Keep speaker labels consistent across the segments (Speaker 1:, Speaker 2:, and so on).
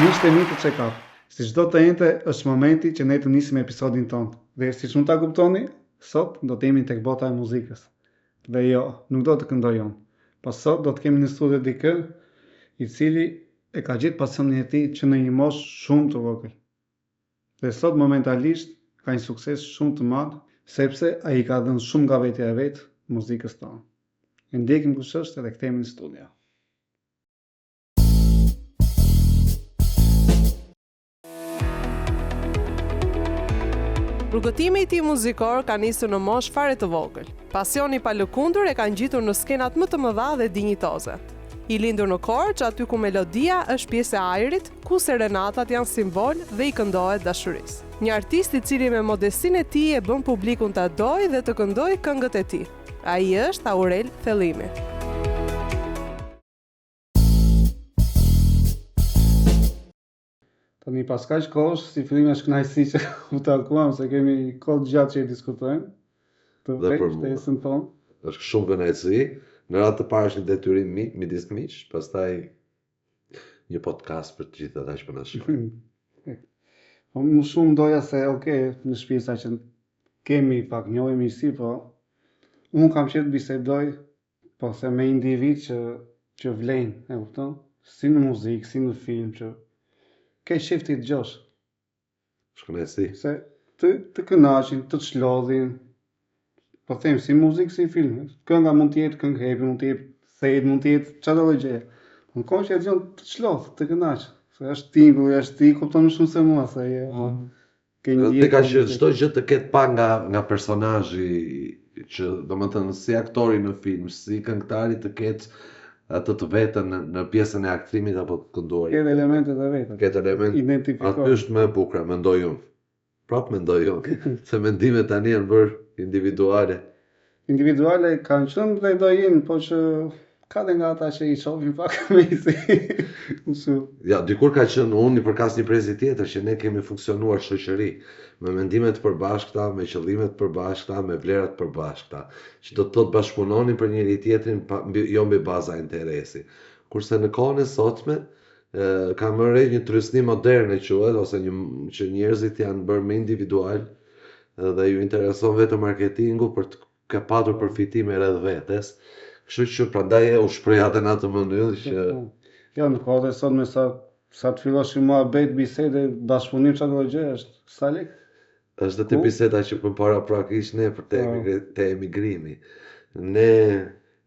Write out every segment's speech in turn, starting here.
Speaker 1: Miqtë e mi të check-up, si çdo të jente është momenti që ne të nisim episodin tonë. Dhe si që mund ta kuptoni, sot do të jemi tek bota e muzikës. Dhe jo, nuk do të këndoj unë, po sot do të kemi në studio dikë i cili e ka gjetë pasionin e tij që në një moshë shumë të vogël. Dhe sot momentalisht ka një sukses shumë të madh, sepse ai ka dhënë shumë nga vetja e vet muzikës tonë. E ndjekim kush është edhe kthehemi në studio.
Speaker 2: Rrugëtimi i tij muzikor ka nisur në moshë fare të vogël. Pasioni pa lëkundur e ka ngjitur në skenat më të mëdha dhe dinjitoze. I lindur në Korçë, aty ku melodia është pjesë e ajrit, ku serenatat janë simbol dhe i këndohet dashurisë. Një artist i cili me modestinë e tij e bën publikun ta dojë dhe të këndojë këngët e tij. Ai është Aurel Thellimi.
Speaker 1: Tani pas kaq kohësh, si fillim është kënaqësi që u takuam, se kemi kohë gjatë që i diskutojmë. Të
Speaker 3: Dhe për mua.
Speaker 1: ftesën tonë.
Speaker 3: Është shumë kënaqësi. Në radhë të parë është një detyrim midis miq, pastaj një podcast për të gjithë ata që po na shohin.
Speaker 1: Po më shumë doja se, në shtëpi sa që kemi pak njohemi si, po unë kam qenë të bisedoj, po se me individ që vlen, e kupton? Si në muzikë, si në film, që ke shef ti dëgjosh,
Speaker 3: Është kënaqësi.
Speaker 1: se të kënaqin, të çlodhin. Po them si muzikë, si film. Kënga mund të jetë këngë happy, mund të jetë sad, mund të jetë çfarë do gjë. Në kohë që e dëgjon të çlodh, të kënaq. Se është tingulli, është ti kupton më shumë se mua, se ke një
Speaker 3: Ti ka që çdo gjë të ketë pa nga personazhi që domethënë si aktori në film, si këngëtari të ketë atë të vetën në pjesën e aktrimit apo të kënduarit.
Speaker 1: Ke elementet e veta.
Speaker 3: Këtë element aty
Speaker 1: Identifikosh.
Speaker 3: është më e bukur, mendoj unë. Prap mendoj unë, se mendimet tani janë bërë individuale.
Speaker 1: Individuale kanë qenë dhe do jenë, po që ka dhe nga ata që i shohin pak me si.
Speaker 3: Ja, dikur ka qenë unë i përkas një prezi tjetër që ne kemi funksionuar shoqëri me mendime të përbashkëta, me qëllime të përbashkëta, me vlera të përbashkëta, që do të thotë bashkëpunonin për njëri tjetrin jo mbi baza interesi. Kurse në kohën e sotme ka më një trysni moderne quhet, ose që njerëzit janë bërë më individual dhe ju intereson vetëm marketingu për të patur përfitime rreth vetes. Kështu që prandaj u shpreh atë në atë mënyrë që
Speaker 1: Jo, në kohët e sotme sa të fillosh i muhabet, bisede, bashkëpunim çfarë do gjë është sa lek.
Speaker 3: është dhe të biseda që përpara prakisht ne për të emigrimi. Ne,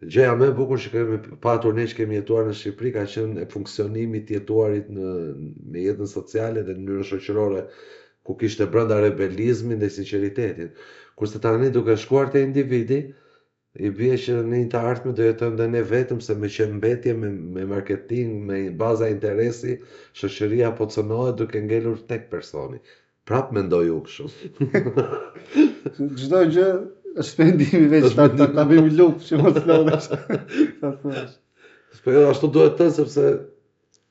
Speaker 3: gjëja më e bukur që kemi patur ne që kemi jetuar në Shqipëri ka qenë funksionimi të jetuarit në jetën sociale dhe në mënyrën shoqërore, ku kishte brenda rebelizmin dhe sinqeritetin. Kurse tani duke shkuar te individi, i bie që në të ardhmen do jetojmë dhe ne vetëm se me qembetje, me marketing, me baza interesi, shoqëria po cënohet duke ngelur tek personi. Prap mendoj u kështu.
Speaker 1: Çdo gjë është pendimi veç ta bëjmë lup që mos lodhesh. Sa thuash.
Speaker 3: Po ashtu duhet të, sepse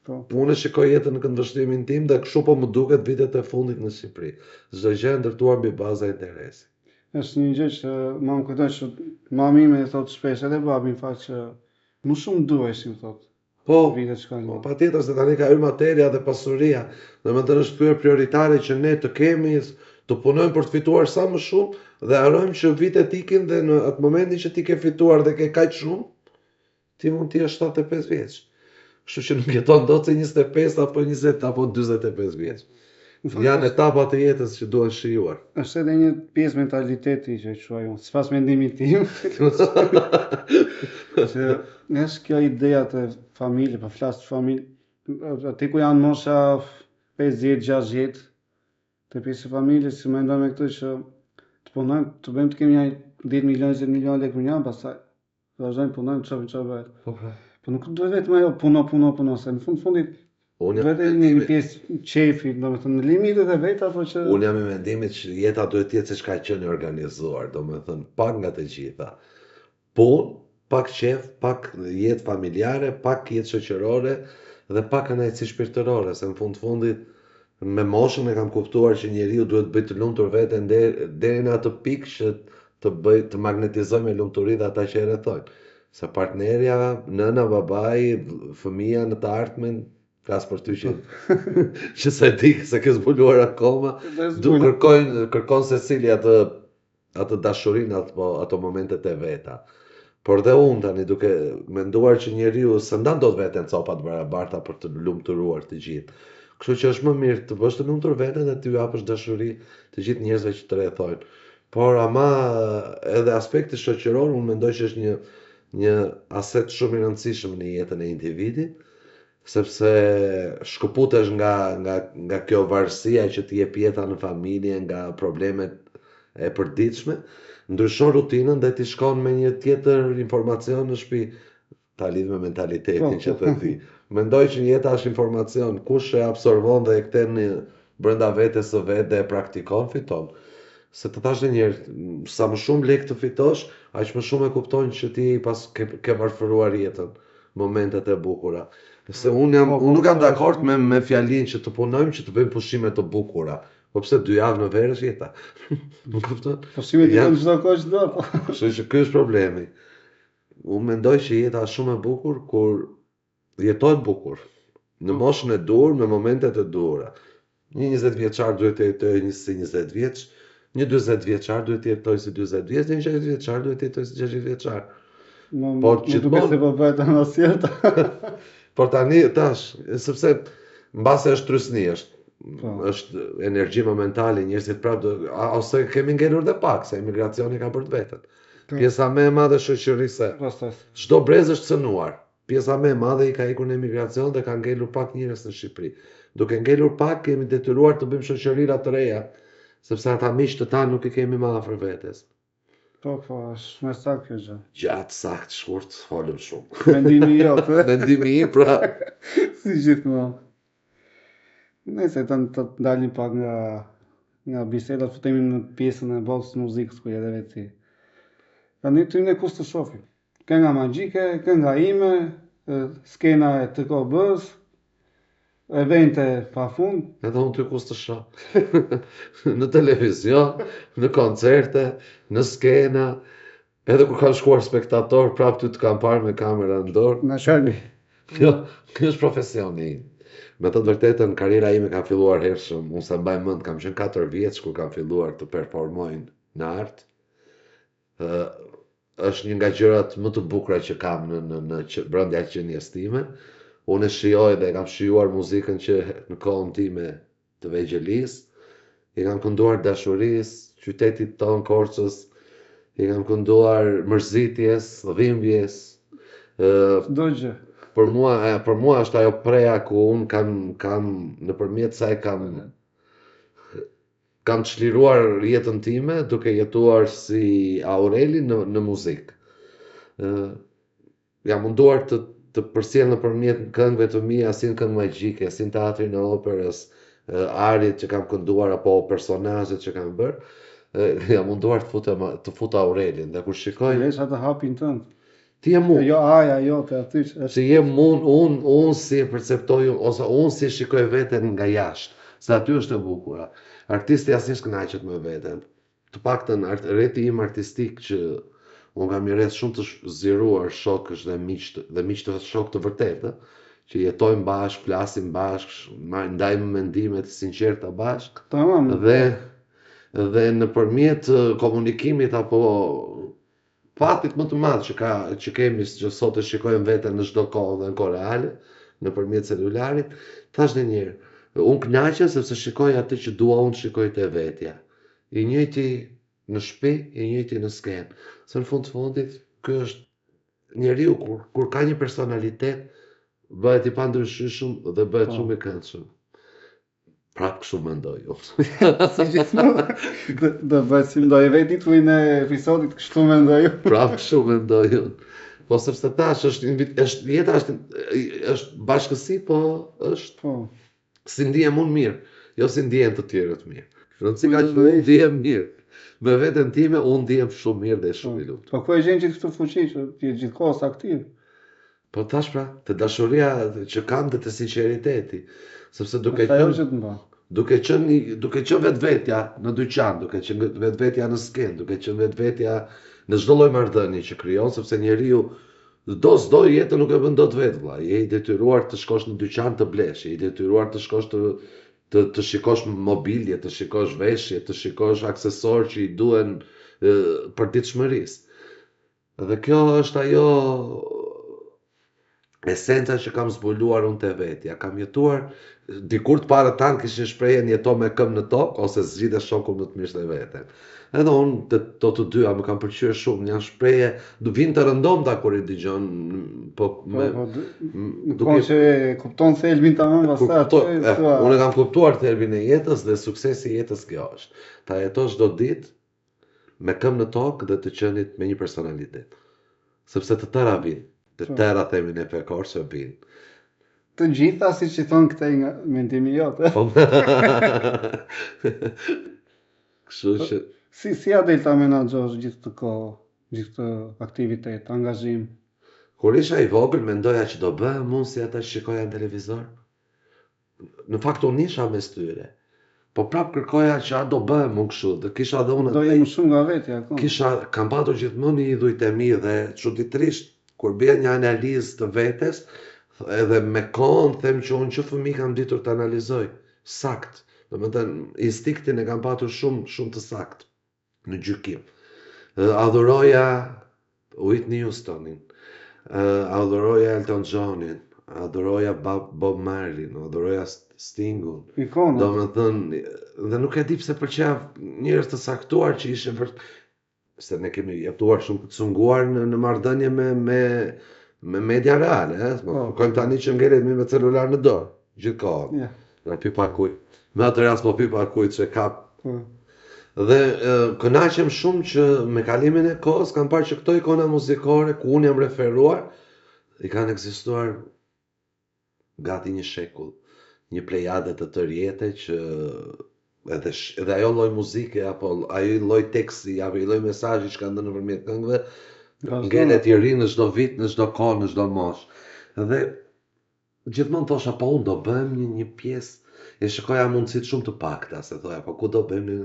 Speaker 1: Po.
Speaker 3: unë shikoj jetën në këndvështrimin tim dhe kështu po më duket vitet e fundit në Shqipëri. Çdo gjë e ndërtuar mbi baza interesi.
Speaker 1: Është një gjë që më kujton që mami më thot shpesh edhe babi në fakt që më shumë duheshim thot.
Speaker 3: Po,
Speaker 1: Vitet që kanë.
Speaker 3: po patjetër se tani ka hyrë materia dhe pasuria. Domethënë është kryer prioritare që ne të kemi, të punojmë për të fituar sa më shumë dhe harrojmë që vitet ikin dhe në atë momentin që ti ke fituar dhe ke kaq shumë, ti mund të jesh 75 vjeç. Kështu që nuk jeton dot se 25 apo 20 apo 45 vjeç. Janë etapa të jetës që duhen shijuar.
Speaker 1: Është edhe një pjesë mentaliteti që quaj unë, sipas mendimit tim. Që është kjo ideja të familje, po flas të familje, aty ku janë mosha 50, 60, të pjesë e familjes që mendojnë me këtë që të punojmë, të bëjmë të kemi një 10 milion, 20 milion lekë në javë, pastaj vazhdojmë punojmë çfarë bëhet. Po nuk duhet vetëm ajo puno, se në fundit
Speaker 3: Unë
Speaker 1: vetë një pjesë qefi, domethënë në limitet e veta, apo që
Speaker 3: Unë jam i mendimit që jeta duhet të jetë siç ka qenë organizuar, domethënë pak nga të gjitha. Punë, pak qef, pak jetë familjare, pak jetë shoqërore dhe pak kënaqësi shpirtërore, se në fundit me moshën e kam kuptuar që njeriu duhet të bëjë të lumtur veten deri në atë pikë që të magnetizojë me lumturi dhe ata që e rrethojnë. Se partnerja, nëna, babai, fëmia në të ardhmen flas për ty që se di se ke zbuluar akoma, kërkon secili atë dashurinë ato momentet e veta. Por dhe unë tani duke menduar që njeriu s'e ndan dot veten copa të barabarta për të lumturuar të gjithë. Kështu që është më mirë të bësh të lumtur veten dhe të japësh dashuri të gjithë njerëzve që të rrethojnë. Por ama edhe aspekti shoqëror unë mendoj që është një aset shumë i rëndësishëm në jetën e individit, sepse shkëputesh nga kjo varësia që të jep jeta në familje, nga problemet e përditshme, ndryshon rutinën dhe ti shkon me një tjetër informacion në shtëpi. Ta lidh me mentalitetin që të di. Mendoj që jeta është informacion, kush e absorbon dhe e kthen brenda vetes së vet dhe e praktikon, fiton. Se të thash njëherë, sa më shumë lek të fitosh, aq më shumë e kupton që ti pas ke varfëruar jetën, momentet e bukura. Se unë nuk jam dakord me fjalinë që të punojmë që të bëjmë pushime të bukura. Po pse 2 javë në verë është jeta? Nuk kupton?
Speaker 1: Pushimet janë çdo kohë çdo.
Speaker 3: Kështu që ky është problemi. Unë mendoj që jeta është shumë e bukur kur jetohet bukur. Në moshën e dur, me momentet e dura. Një 20 vjeçar duhet të jetojë një si 20 vjeç, një 40 vjeçar duhet të jetojë si 40 vjeç, një 60 vjeçar duhet të jetojë si 60 vjeçar.
Speaker 1: Por gjithmonë se po bëhet anësjellta.
Speaker 3: Por tani tash, sepse mbase është trysni, është energji momentale, njerëzit prapë ose kemi ngelur dhe pak, se emigracioni ka për të vetën. Pjesa më e madhe shoqërisë. Çdo brez është cënuar. Pjesa më e madhe i ka ikur në emigracion dhe ka ngelur pak njerëz në Shqipëri. Duke ngelur pak, kemi detyruar të bëjmë shoqërira të reja, sepse ata miq të tanë nuk i kemi më afër vetes.
Speaker 1: Po, është më saktë kjo gjë.
Speaker 3: Gjatë, saktë, shkurt, folëm shumë.
Speaker 1: Mendimi jot,
Speaker 3: Mendimi im, pra.
Speaker 1: Si gjithmonë. Nëse të dalim pak nga biseda, të futemi në pjesën e botës muzikës ku edhe vetë ti. Tani ty ne kus të shohim. Kënga magjike, kënga ime, skena e të kobës, evente pafund.
Speaker 3: Edhe unë ty kus të shoh. Në televizion, në koncerte, në skena, edhe kur kanë shkuar spektator, prapë ty të kam parë me kamera në dorë.
Speaker 1: Na shali.
Speaker 3: Kjo është profesioni im. Me të vërtetën, karriera ime ka filluar hershëm. Unë se mbaj mend, kam qenë 4 vjeç kur kam filluar të performojnë në art. Është një nga gjërat më të bukura që kam në brendja qenies time. Unë e shijoj dhe kam shijuar muzikën që në kohën time të vegjelis. I kam kënduar dashurisë, qytetit tonë Korçës. I kam kënduar mërzitjes, dhimbjes.
Speaker 1: Çdo gjë.
Speaker 3: Për mua është ajo preja ku unë kam nëpërmjet saj kam çliruar jetën time duke jetuar si Aureli në muzikë. Jam munduar të përsjell nëpërmjet këngëve të mia si këngë magjike, si teatrin e operës, arit që kam kënduar apo personazhet që kam bërë. Jam munduar të fut Aurelin dhe kur shikoj
Speaker 1: atë hapin tënd.
Speaker 3: Ti je mund.
Speaker 1: Jo aja jote aty.
Speaker 3: Se jem unë si e perceptoj ose unë si e shikoj veten nga jashtë, se aty është e bukura. Artisti asnjësh kënaqet me veten. Të paktën rreti im artistik që unë kam rreth shumë të zgjeruar shokësh dhe miq të shok të vërtetë, që jetojmë bashkë, flasim bashkë, ndajmë mendime të sinqerta bashkë.
Speaker 1: Tamam.
Speaker 3: Dhe nëpërmjet komunikimit apo fatit më të madh që kemi që sot e shikojmë veten në çdo kohë dhe në kohë reale, nëpërmjet celularit, thash edhe një herë, unë kënaqem sepse shikoj atë që dua unë të shikoj te vetja. I njëjti në shtëpi, i njëjti në skenë. Se në fund të fundit, ky është njeriu kur ka një personalitet, bëhet i pandryshyeshëm dhe bëhet shumë i këndshëm. Prapë kështu mendoj unë.
Speaker 1: Si gjithmonë. Do bëhet si mendoj vetë titullin e episodit, kështu mendoj unë.
Speaker 3: Prapë kështu mendoj unë. Po sepse tash jeta është bashkësi, po është si ndihem unë mirë, jo si ndihen të tjerët mirë. Rëndësi ka që unë ndihem mirë. Me veten time unë ndihem shumë mirë dhe shumë i lumtur.
Speaker 1: Po ku e gjen gjithë këtë fuqi që ti je gjithkohës aktiv?
Speaker 3: Po tash pra, te dashuria që kam dhe te sinqeriteti, sepse duke qenë vetvetja në dyqan, duke qenë vetvetja në skenë, duke qenë vetvetja në çdo lloj marrëdhënie që krijon, sepse njeriu Do s'do jetë nuk e bën dot vetë vlla. Je i detyruar të shkosh në dyqan të blesh, je i detyruar të shkosh të shikosh mobilje, të shikosh veshje, të shikosh aksesorë që i duhen për ditëshmërisë. Dhe kjo është ajo esenca që kam zbuluar unë te vetja. Kam jetuar, dikur të parët tanë kishin shprehjen jeto me këmbë në tokë ose zgjidhe shokun më të mirë se veten. Edhe unë të dyja më kam pëlqyer shumë, janë shprehje, do vinë të rëndomta kur i dëgjon,
Speaker 1: duke që kupton thelbin tamam pastaj
Speaker 3: unë kam kuptuar thelbin e jetës dhe suksesi i jetës kjo është. Ta jetosh çdo ditë me këmbë në tokë dhe të qenit me një personalitet. Sepse të tëra vinë. Të tëra themi ne pekorë që vinë.
Speaker 1: Të gjitha si që thonë këta nga mendimi jote.
Speaker 3: Kështu që
Speaker 1: si a del ta menaxhosh gjithë të kohë, gjithë të aktivitet, angazhim?
Speaker 3: Kur isha i vogël mendoja që do bëhem unë si ata që shikoja në televizor. Në fakt unë isha mes tyre. Po prap kërkoja që a do bëhem unë kështu, dhe kisha dhe unë
Speaker 1: do jem shumë nga vetja akoma.
Speaker 3: Kam patur gjithmonë një idhujt e mi dhe çuditërisht kur bie një analizë të vetes, edhe me kohën them që unë që fëmijë kam ditur të analizoj sakt. Domethënë instinktin e kam patur shumë të sakt në gjykim. Adhuroja Whitney Houstonin, adhuroja Elton Johnin, adhuroja Bob Marleyn, adhuroja Stingun.
Speaker 1: Ikona.
Speaker 3: Domethënë dhe nuk e di pse pëlqeja njerëz të saktuar që ishin se ne kemi jetuar shumë të cunguar në marrëdhënie me media reale, kojmë tani që ngelet me celular në dorë, gjithkohë. Nga pipakuj. Me atë rast po pipakuj që kap. Dhe kënaqem shumë që me kalimin e kohës kam parë që këto ikona muzikore ku unë jam referuar i kanë ekzistuar gati një shekull, një plejade të tërjete që edhe ajo lloj muzike apo ajo lloj teksti apo ajo lloj mesazhi që kanë dhënë nëpërmjet këngëve ngelet i ri në çdo vit, në çdo kohë, në çdo moshë. Dhe gjithmonë thosha po unë do bëhem një pjesë. E shikoja mundësitë shumë të pakta, se thoja po ku do bëjmë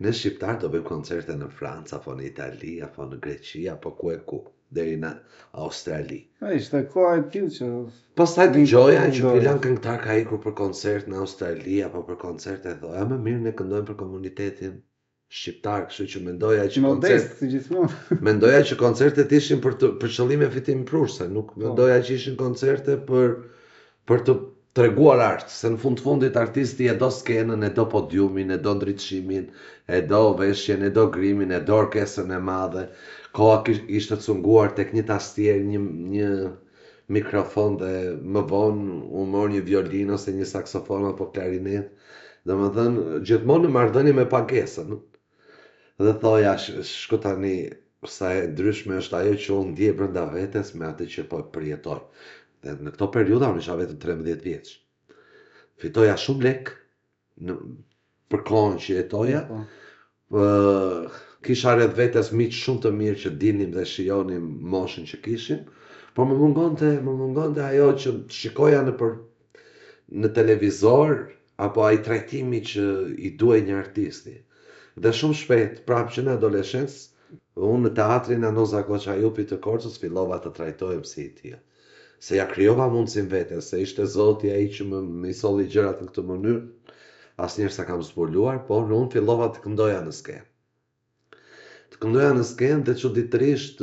Speaker 3: ne shqiptar do bëjmë koncerte në Francë apo në Itali apo në Greqi apo ku deri në Australi.
Speaker 1: Ishte koha e tillë që
Speaker 3: pastaj dëgjoja që filan këngëtar ka ikur për koncert në Australi apo për koncerte, thoja më mirë ne këndojmë për komunitetin shqiptar, kështu që mendoja që mendoja që koncertet ishin për qëllime fitimi prurse, nuk mendoja që ishin koncerte për të treguar art, se në fundit artisti e do skenën, e do podiumin, e do ndritëshimin, e do veshjen, e do grimin, e do orkestrën e madhe. Koha ishte cunguar tek një tastier, një mikrofon dhe më vonë u mor një violinë ose një saksofon apo klarinet. Domethënë gjithmonë në marrëdhënie me pagesën. Dhe thoja, shko tani, sa e ndryshme është ajo që unë ndjej brenda vetes me atë që po përjetoj. Dhe në këto periudha unë isha vetëm 13 vjeç. Fitoja shumë lek për kohën që jetoja. Kisha rreth vetes miq shumë të mirë që dinim dhe shijonim moshën që kishim, por më mungonte ajo që shikoja në televizor apo ai trajtimi që i duhej një artisti. Dhe shumë shpejt, prapë që në adoleshencë, unë në teatrin Anoza Koçajupi të Korçës fillova të trajtohem si i tillë. Se ja krijova mundësin vetes, se ishte Zoti ai që më solli gjërat në këtë mënyrë, asnjëherë sa kam zbuluar, por unë fillova të këndoja në skenë. Të këndoja në skenë dhe çuditërisht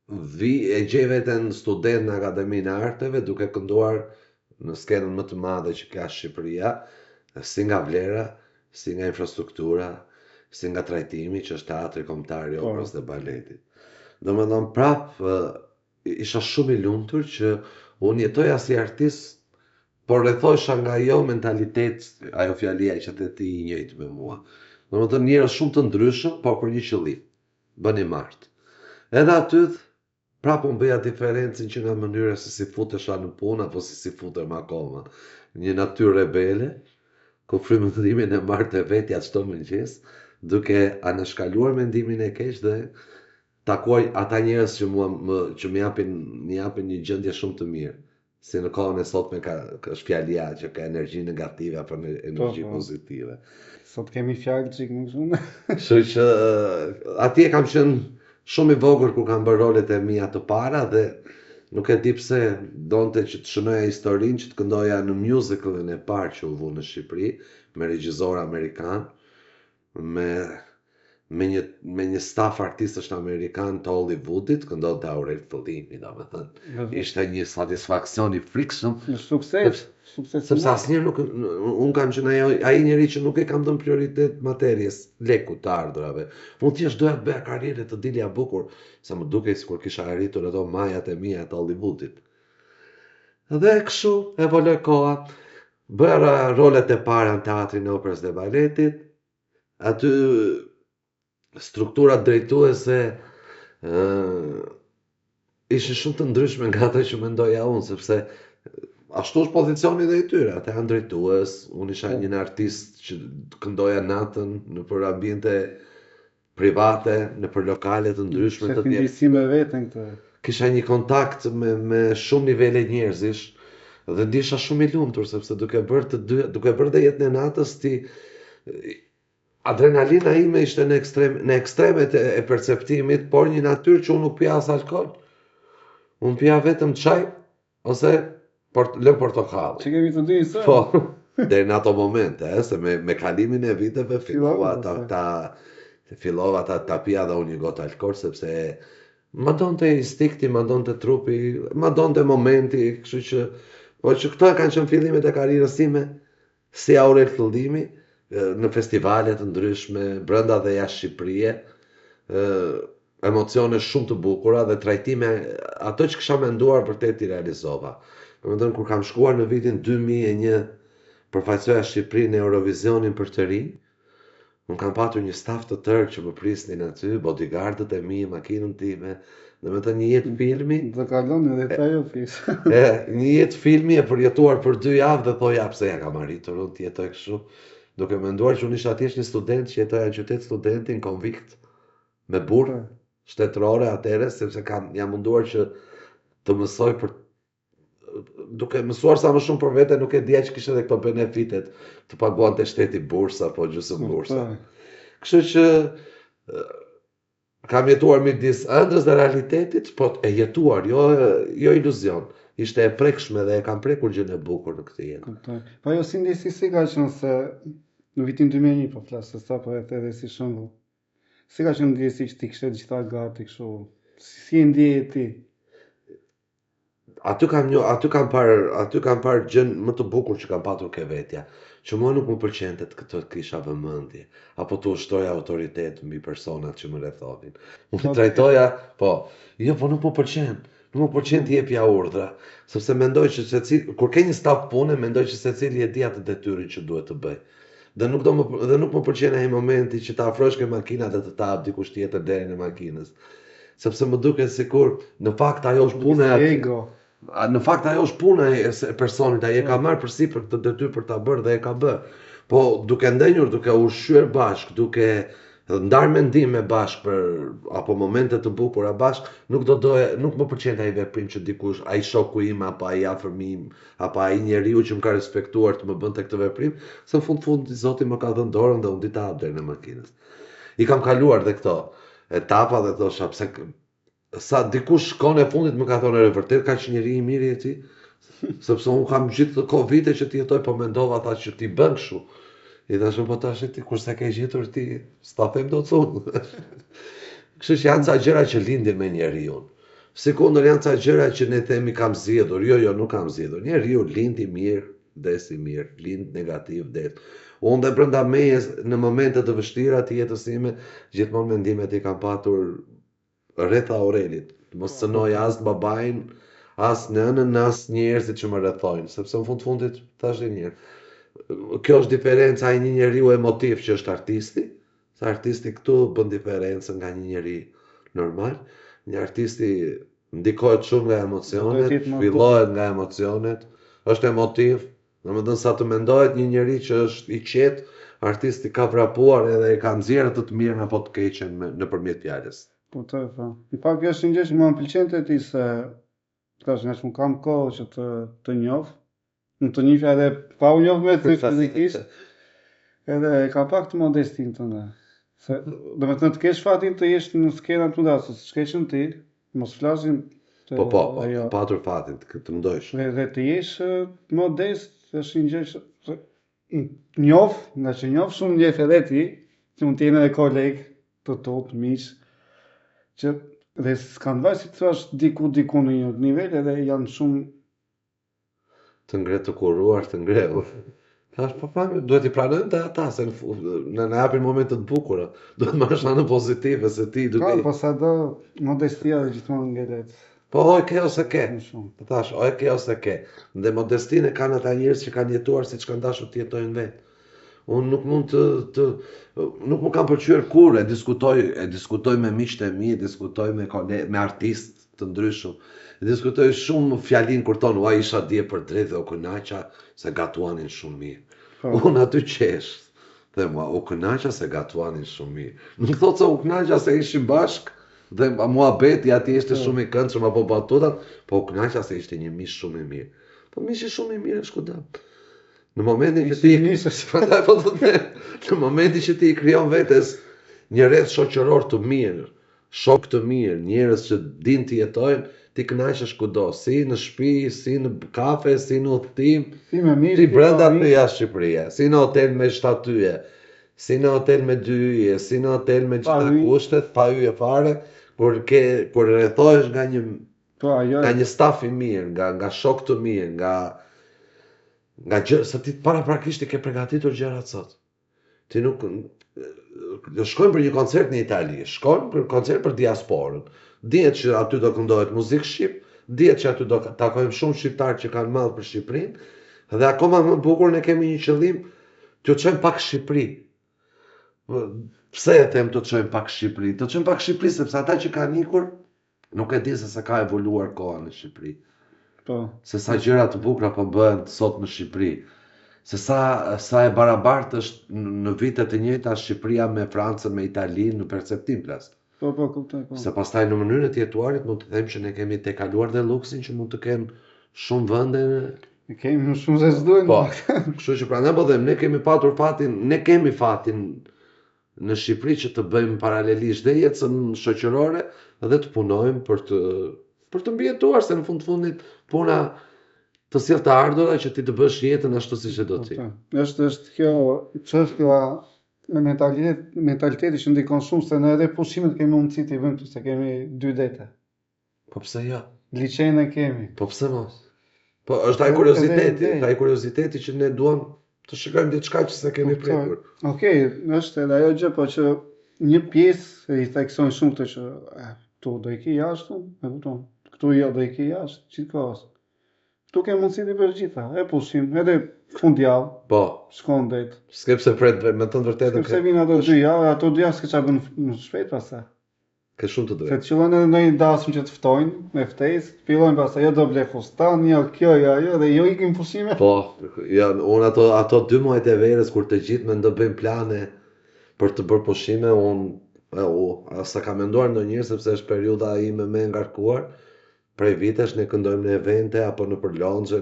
Speaker 3: e gjej veten student në Akademinë e Arteve duke kënduar në skenën më të madhe që ka Shqipëria, si nga vlera, si nga infrastruktura, si nga trajtimi që është teatri kombëtar i operës dhe baletit. Domethënë prapë isha shumë i lumtur që unë jetoja si artist, por rrethosha nga ajo mentalitet, ajo fjalia që të ti i njëjtë me mua. Domethënë njerëz shumë të ndryshëm, por për një qëllim, bëni martë. Edhe aty prapë unë bëja diferencën që nga mënyra se si futesha në punë apo si futem akoma. Një natyrë rebele, ku frymëzimin e marrë të vetja çdo mëngjes, duke anashkaluar mendimin e keq dhe takuaj ata njerëz që më japin një gjendje shumë të mirë. Si në kohën e sotme është fjalia që ka energji negative apo energji pozitive.
Speaker 1: Sot kemi fjalë çik më shumë.
Speaker 3: Kështu që atje kam qenë shumë i vogël kur kam bërë rolet e mia të para dhe nuk e di pse donte që të shënoja historinë që të këndoja në musicalin e parë që u vu në Shqipëri me regjisor amerikan, me një staf artistësh amerikan të Hollywoodit, këndonte Aurel Fëllimi, domethënë. Ishte një satisfaksion i frikshëm.
Speaker 1: Një sukses.
Speaker 3: Sepse asnjëherë unë kam qenë ai njeri që nuk e kam dhënë prioritet materjes, lekut, të ardhurave. Unë thjesht doja të bëja karrierë të dilja bukur, se më dukej sikur kisha arritur ato majat e mia të Hollywoodit. Dhe kështu evoloi koha. Bëra rolet e para në teatrin e operës dhe baletit. Aty strukturat drejtuese ishin shumë të ndryshme nga ato që mendoja unë, sepse ashtu është pozicioni dhe i tyre, ata janë drejtues, unë isha një artist që këndoja natën në për ambiente private, në për lokale të ndryshme të
Speaker 1: tjerë. Me veten këtë.
Speaker 3: Kisha një kontakt me shumë nivele njerëzish dhe ndisha shumë i lumtur sepse duke bërë dhe jetën e natës ti adrenalina ime ishte në ekstremet e perceptimit, por një natyrë që unë nuk pija as alkool. Unë pija vetëm çaj ose lëm portokall.
Speaker 1: Që kemi të dy së?
Speaker 3: Po, deri në ato momente, se me kalimin e viteve fillova ta pija dhe unë një gotë alkool, sepse më donte instikti, më donte trupi, më donte momenti, kështu që po që këto kanë qenë fillimet e karrierës time si Aurel Fëllimi në festivale të ndryshme, brenda dhe jashtë Shqipërie, emocione shumë të bukura dhe trajtime, ato që kisha menduar vërtet i realizova. Domethënë kur kam shkuar në vitin 2001, përfaqësoja Shqipërinë në Eurovisionin për të rinj, unë kam patur një staf të tërë që më prisnin aty, bodyguardët e mi, makinën time, domethënë një jetë filmi.
Speaker 1: Do kalon edhe ajo fis.
Speaker 3: Një jetë filmi e përjetuar për 2 javë dhe thoja pse ja kam arritur unë të jetoj kështu, duke menduar që unë isha thjesht një student që jetoja në qytet studentin konvikt me burrë shtetërore atëherë, sepse jam munduar që të mësoj duke mësuar sa më shumë për vete, nuk e dija që kishte edhe këto benefitet të paguante shteti bursa apo gjysmë bursa. Kështu që kam jetuar midis ëndrës dhe realitetit, po e jetuar, jo iluzion. Ishte e prekshme dhe e kam prekur gjën e bukur në këtë jetë.
Speaker 1: Po ajo si ndjesi si ka qenë se në vitin 2001 po flas, se sa po edhe si shembull. Si ka qenë ndjesi që ti kishe gjitha gati kështu? Si e ndjeje ti?
Speaker 3: Aty kam parë gjën më të bukur që kam patur ke vetja, që mua nuk më pëlqente të kisha vëmendje, apo të ushtroja autoritet mbi personat që më rrethonin. Unë trajtoja, po nuk më pëlqen. Nuk më pëlqen të jepja urdhra, sepse mendoj që kur ke një staf pune, mendoj që secili e di atë detyrën që duhet të bëj. Dhe nuk më pëlqen ai momenti që të afrohesh ke makina dhe të hap dikush tjetër derën e makinës. Sepse më duket sikur në fakt ajo është puna e
Speaker 1: ego.
Speaker 3: Në fakt ajo është puna e personit, ai e ka marrë përsipër këtë detyrë për ta bërë dhe e ka bërë. Po duke ndenjur, duke ushqyer bashk, duke ndarë mendime bashk apo momente të bukura bashk, nuk më pëlqen ai veprim që dikush, ai shoku im apo ai afërmi im, apo ai njeriu që më ka respektuar të më bënte këtë veprim, se në fund Zoti më ka dhënë dorën dhe unë di ta hap derën e makinës. I kam kaluar dhe këto etapa dhe thosha pse sa dikush shkon e fundit më ka thonë vërtet ka që njeri i mirë je ti, sepse unë kam gjithë kohë vite që ti jetoj, po mendova tha që ti bën kështu. I thashëm po tash ti kurse ke gjetur ti, s'ta them dot unë. Kështu që janë ca gjëra që lindin me njeriu. Sekondër janë ca gjëra që ne themi kam zgjedhur, jo nuk kam zgjedhur. Njeriu lind i mirë, des i mirë, lind negativ, des. Unë dhe brenda meje në momente të vështira të jetës time, gjithmonë mendimet i kam patur rreth Aurelit, mos cënoj as babain, as nënën, as njerëzit që më rrethojnë, sepse në fundit thash një herë. Kjo është diferenca e një njeriu emotiv që është artisti, se artisti këtu bën diferencën nga një njeri normal. Një artisti ndikohet shumë nga emocionet, fillohet nga emocionet, është emotiv, domethënë sa të mendohet një njeri që është i qetë, artisti ka vrapuar edhe e ka nxjerrë të mirën apo të keqen nëpërmjet fjalës.
Speaker 1: Po të fa. Në fakt kjo është një gjë që më pëlqente ti se tash më kam kohë që të njoh. Nuk të njihja edhe pa u njoh me ty fizikisht. Edhe ka pak të modestin tënde. Se, do me të kesh fatin të jesh në skenat të ndasë, se s'keqën ti, mos flasim të
Speaker 3: Po, patur fatin, të mdojsh.
Speaker 1: Dhe të jesh modest, është një gjë që njof, nga që njof shumë njef edhe ti, që mund t'jene edhe kolegë të miq, që dhe s'kanë vaj si të thash diku në një nivel edhe janë shumë
Speaker 3: të ngre të kuruar, të ngreu. Thash, duhet i pranojmë të ata, se në japin momentet bukura, duhet marrësh anën pozitive, se ti duke...
Speaker 1: Po sa do modestia dhe gjithmonë ngelet.
Speaker 3: Po, oj ke ose ke. Thash, oj ke ose ke. Dhe modestinë kanë ata njerëz që kanë jetuar siç kanë dashur të jetojnë vetë. Unë nuk mund nuk më kam pëlqyer kur e diskutoj me miqtë e mi, diskutoj me artistë të ndryshëm. Diskutoj shumë fjalin kur thonë, ua isha dje për drejt dhe u kënaqa se gatuanin shumë mirë. Unë aty qesh, dhe mua, u kënaqa se gatuanin shumë mirë. Nuk thot se u kënaqa se ishim bashk, dhe mua beti ati ishte shumë i këndshëm apo batutat, po u kënaqa se ishte një mish shumë i mirë. Po mishi shumë i mirë është kuda. Në momentin që ti i krijon vetes një rreth shoqëror të mirë, shok të mirë, njerëz që din të jetojnë, ti kënaqesh kudo, si në shtëpi, si në kafe, si në udhëtim, si brenda të jashtë Shqipërisë, si në hotel me 7 yje, si në hotel me 2 yje, si në hotel me gjitha kushtet, pa yje fare, kur rrethohesh nga një staf i mirë, nga shok të mirë, nga gjë, se ti paraprakisht i ke përgatitur gjërat sot. Ti nuk shkojnë për një koncert në Itali, shkojnë për koncert për diasporën. Dihet që aty do këndohet muzikë shqip, dihet që aty do takojmë shumë shqiptarë që kanë mall për Shqipërinë, dhe akoma më bukur ne kemi një qëllim t'u çojmë pak Shqipëri. Pse e them t'u çojmë pak Shqipëri? T'u çojmë pak Shqipëri sepse ata që kanë ikur nuk e din se sa ka evoluar koha në Shqipëri. Se sa gjëra të bukura po bëhen sot në Shqipëri. Se sa e barabartë është në vitet e njëjta Shqipëria me Francën, me Italinë në perceptim plas.
Speaker 1: Po, kuptoj.
Speaker 3: Se pastaj në mënyrën e të jetuarit mund të them që ne kemi tejkaluar dhe luksin që mund të kenë shumë vende.
Speaker 1: Ne kemi shumë se s'duhen.
Speaker 3: Po. Kështu që prandaj po them, ne kemi fatin në Shqipëri që të bëjmë paralelisht dhe jetën shoqërore dhe të punojmë për të mbijetuar, se në fundit puna të sjell të ardhurë që ti të bësh jetën ashtu siç e do ti.
Speaker 1: Është kjo çështja me mentaliteti që ndikon shumë, se ne edhe pushimet kemi mundësi t'i vëmë, se kemi 2 dete.
Speaker 3: Po pse jo?
Speaker 1: Liçenë kemi.
Speaker 3: Po pse mos? Po është ai kurioziteti që ne duam të shikojmë diçka që s'e kemi prekur.
Speaker 1: Okej, është edhe ajo gjë, po që një pjesë i theksojnë shumë këtë që tu do i ki jashtë, e kupton. Këtu jo do i ki jashtë, gjithkohës. Këtu ke mundësi të bësh gjitha, e pushim, edhe fundjavë.
Speaker 3: Po.
Speaker 1: Shkon det.
Speaker 3: Skepse pret me të vërtetën.
Speaker 1: Sepse vin ato 2 javë, ato 2 javë s'ke çfarë bën në shpejt pastaj.
Speaker 3: Ke shumë të drejtë.
Speaker 1: Se të qëllon edhe ndonjë dasëm që të ftojnë, me ftesë, fillojnë pastaj, jo do ble fustan, jo kjo, jo, dhe jo ikin pushime.
Speaker 3: Po, unë ato 2 muajt e verës, kur të gjithë me bëjmë plane për të bërë pushime, sa ka menduar ndonjëherë, sepse është periudha ime më e ngarkuar, prej vitesh ne këndojmë në evente, apo në për lonxhe,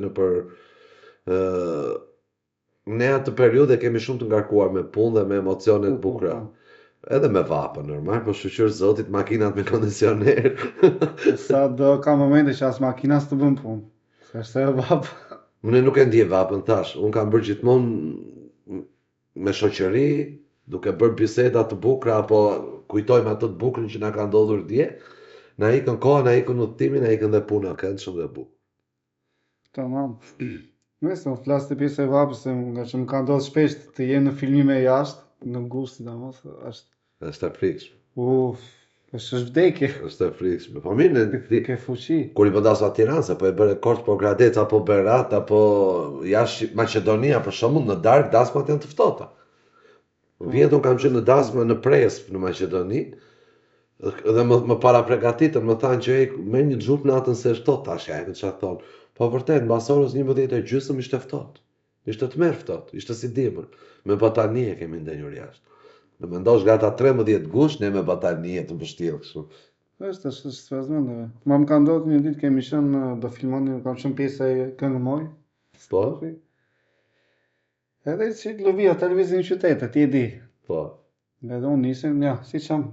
Speaker 3: ne atë periudhë kemi shumë të ngarkuar me punë dhe me emocione të bukura. Edhe me vapën, normal, po shqyr zotit makinat me kondicioner.
Speaker 1: Sa do ka momente që as makina s'të bën punë. Se është e vapë.
Speaker 3: Unë nuk e ndjej vapën tash. Unë kam bërë gjithmonë me shoqëri, duke bërë biseda të bukura, apo kujtojmë ato të bukurin që na ka ndodhur dje. Na ikën koha, na ikën udhëtimi, na ikën dhe puna, këndshëm dhe bukur.
Speaker 1: Tamam. Nëse unë flas të pjesë e vapës, nga që më ka ndodhur shpesh të jem në filmime jashtë, në gust, sidomos,
Speaker 3: është e frikshme.
Speaker 1: Është vdekje.
Speaker 3: Është e frikshme. Po mirë,
Speaker 1: ke fuqi.
Speaker 3: Kur i vendas në Tiranë, se po e bëre Kort, po Gradec, apo Berat, apo jashtë Maqedonia, për shembull, në darkë dasmat janë të ftohta. Vjetën kam qenë në dasmë në Presp në Maqedoni, dhe më para pregatitën, më thanë që merr një xhup natën se është ftohtë, tash ja, çfarë thon. Po vërtet, mbas orës 11:30 ishte ftohtë. Ishte të merr ftohtë, ishte si dimër. Me batanie kemi ndenjur jashtë. Në mendosh gata 13 gusht, ne me batanie të mbështjellë kështu.
Speaker 1: Është sfazmendave. Më ka ndodhur një ditë kemi qenë do filmonin, kam qenë pjesë e Këngë Moj.
Speaker 3: Po.
Speaker 1: Edhe si lëvija televizion në qytet, ti e di.
Speaker 3: Po.
Speaker 1: Edhe unë nisem, ja, si qam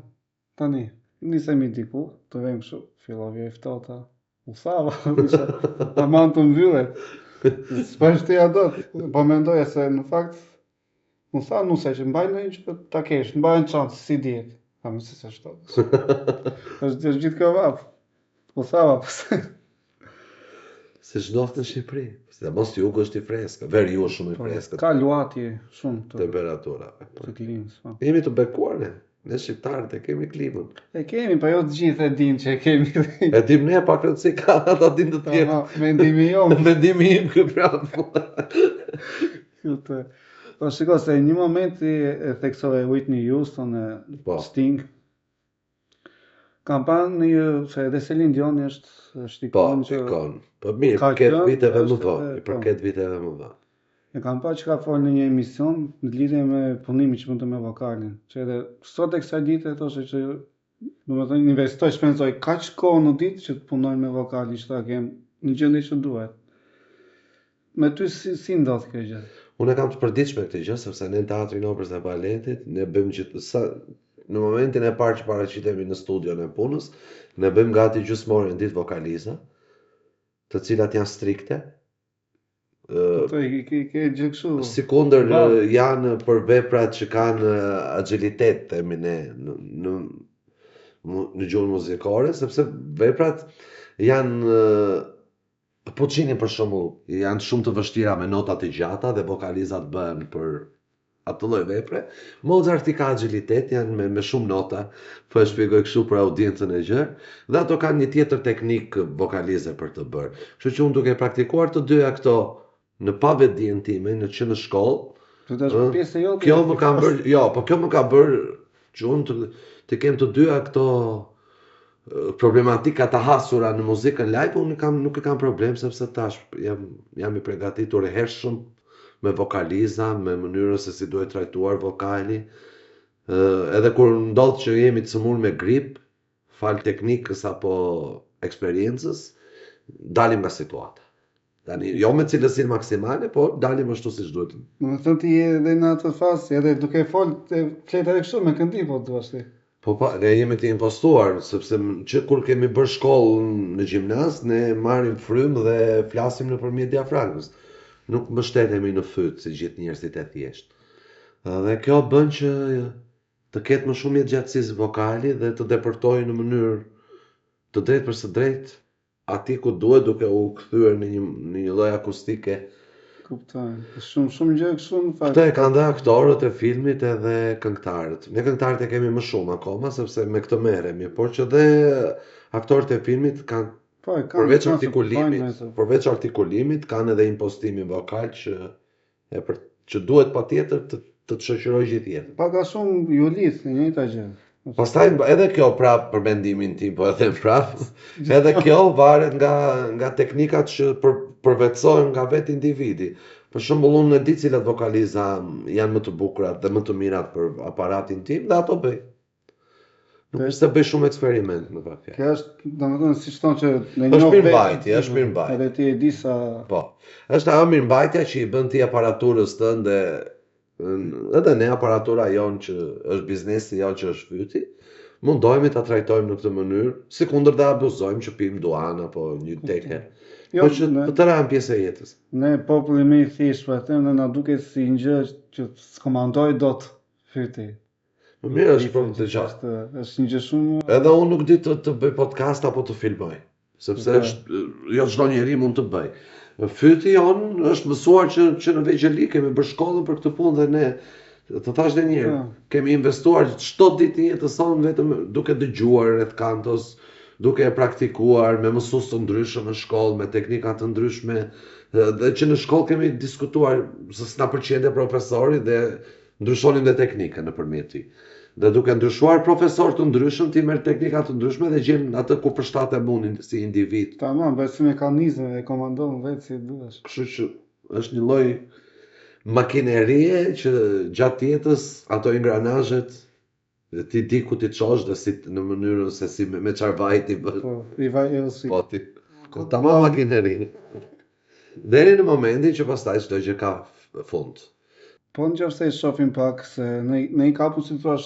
Speaker 1: tani. Nisem I diku, të vem kështu, fillova I ftohta. U thava, ta man të mbyllet. S'pa shtija dot. Po mendoja se në fakt më tha nusa që mbajnë një që ta kesh, mbajnë çantë si dihet. Pa më se ashtu. Është gjithë ka vap. U thava pse.
Speaker 3: Se ç'ndodh në Shqipëri. Se mos jugu është I freskët, veri ju është shumë I freskët.
Speaker 1: Ka luatje shumë të
Speaker 3: temperatura.
Speaker 1: të klimës.
Speaker 3: Jemi të bekuar ne shqiptarët e kemi klimën.
Speaker 1: E kemi, po jo të gjithë e din që e kemi.
Speaker 3: E dim ne pak rëndësi ka ata din të tjerë.
Speaker 1: Mendimi jonë.
Speaker 3: Mendimi im ky prapë.
Speaker 1: Po shiko se një moment e theksove Whitney Houston e Sting. Kam pa se edhe Celine Dion është ikon që...
Speaker 3: ikon. Po mirë, për këtë viteve më vonë. Për këtë viteve më vonë.
Speaker 1: E kam pa që ka folë në një emision në lidhje me punimin që mund të me vokalin. Që edhe sot e kësaj dite thoshe që domethënë investoj, shpenzoj kaq kohë në ditë që të punoj me vokalin që ta kem në gjendje që duhet. Me ty si ndodh kjo gjë?
Speaker 3: Unë kam të përditshme këtë gjë sepse ne në Teatrin Operës dhe Baletit ne bëjmë gjithë në momentin e parë që paraqitemi në studion e punës, ne bëjmë gati gjysmore në ditë vokaliza, të cilat janë strikte.
Speaker 1: Ke gjë kështu.
Speaker 3: Sikundër janë për veprat që kanë agjilitet, themi ne, në gjuhën muzikore, sepse veprat janë Puccini për shembull, janë shumë të vështira me nota të gjata dhe vokalizat bëhen për atë lloj vepre. Mozart I ka agjilitet, janë me shumë nota, po e shpjegoj kështu për audiencën e gjerë, dhe ato kanë një tjetër teknik vokalize për të bërë. Kështu që unë duke praktikuar të dyja këto në pavetdijen time, që në shkollë, kjo më ka bërë, jo, po kjo më ka bërë që unë të kem të dyja këto problematika të hasura në muzikën live, unë nuk kam problem sepse tash jam I përgatitur e hershëm me vokaliza, me mënyrën se si duhet trajtuar vokali. Edhe kur ndodh që jemi të cëmur me grip, fal teknikës apo eksperiencës, dalim nga situata. Tani, jo me cilësinë maksimale, po dalim ashtu siç duhet.
Speaker 1: Do të thënë ti edhe në atë fazë, edhe duke folë flet edhe kështu me këndim, po thua ti.
Speaker 3: Po ne jemi të impostuar, sepse që kur kemi bërë shkollë në gjimnaz, ne marrim frymë dhe flasim nëpërmjet diafragmës. Nuk mbështetemi në fyt si gjithë njerëzit e thjeshtë. Dhe kjo bën që të ketë më shumë gjatësisë vokali dhe të depërtojë në mënyrë të drejtë për së drejtë aty ku duhet, duke u kthyer në një lloj akustike.
Speaker 1: Kuptoj. Shumë gjë kështu në fakt.
Speaker 3: Këta e kanë dhe aktorët e filmit edhe këngëtarët. Ne këngëtarët e kemi më shumë akoma sepse me këtë merremi, por që dhe aktorët e filmit kanë përveç artikulimit kanë edhe impostimin vokal që duhet patjetër të shoqërojë gjithë jetën.
Speaker 1: Pak a shumë ju lidh në njëjta gjë.
Speaker 3: Pastaj edhe kjo prap për mendimin tim, po edhe prap, edhe kjo varet nga teknikat që përvetësohen nga vetë individi. Për shembull, unë e di cilat vokaliza janë më të bukura dhe më të mirat për aparatin tim dhe ato bëj. Nuk është se bëj shumë eksperiment në fakt.
Speaker 1: Kjo është, domethënë, siç thonë që në
Speaker 3: një mirëmbajtje, është mirëmbajtje.
Speaker 1: Edhe ti e di sa.
Speaker 3: Po. Është ajo mirëmbajtja që I bën ti aparaturës tënde, edhe ne aparatura jonë që është biznesi jonë që është fyti, mundohemi ta trajtojmë në këtë mënyrë, sikundër dhe abuzojmë që pim duan apo një teke. Po që të ranë pjesë e jetës.
Speaker 1: Ne populli më I thjeshtë, po them, na duket si një gjë që s'komandoj dot fyti.
Speaker 3: Më mirë është për të gjatë.
Speaker 1: Është një gjë shumë.
Speaker 3: Edhe unë nuk di të bëj podcast apo të filmoj, sepse jo çdo njeri mund të bëj. Fyti jonë është mësuar që në vegjëli kemi bërë shkollën për këtë punë dhe ne, të thash dhe njërë, kemi investuar çdo ditë në jetës sonë vetëm duke dëgjuar rreth kantos, duke e praktikuar me mësues të ndryshëm në shkollë, me teknika të ndryshme, dhe që në shkollë kemi diskutuar se s'na pëlqente profesori dhe ndryshonim dhe teknikën nëpërmjet tij. Dhe duke ndryshuar profesor të ndryshëm, ti merr teknika të ndryshme dhe gjen atë ku përshtatet unë si individ.
Speaker 1: Tamam, vetë si mekanizëm e komandon vetë si duhesh.
Speaker 3: Kështu që është një lloj makinerie që gjatë jetës ato ingranazhet ti di ku ti çosh dhe si në mënyrën se si me çfarë vaj ti bën.
Speaker 1: Po, I vaj edhe si.
Speaker 3: Po ti. Tamam makineri. Deri në momentin që pastaj çdo gjë ka fund.
Speaker 1: Po nëse i shohim pak se ne i kapëm si thua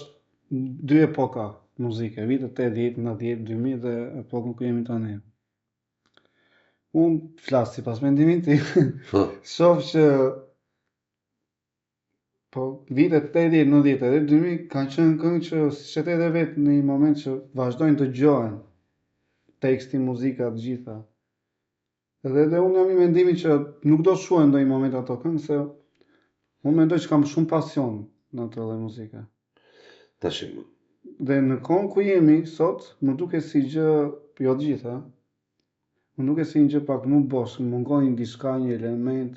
Speaker 1: dy epoka muzike, vitet 80, 90, 2000 dhe epokën ku jemi tani. Unë flas sipas mendimit tim, shoh që po vitet 80, 90 edhe 2000 kanë qenë këngë që si që edhe vetë në një moment që vazhdojnë të dëgjohen teksti, muzika, të gjitha. Edhe unë jam i mendimit që nuk do shuhen ndonjë moment ato këngë se unë mendoj që kam shumë pasion në atë lloj muzike.
Speaker 3: Tash
Speaker 1: Dhe në kohën ku jemi sot, më duket si gjë, jo të gjitha, më duket si një gjë pak më bosh, më mungon diçka, një element,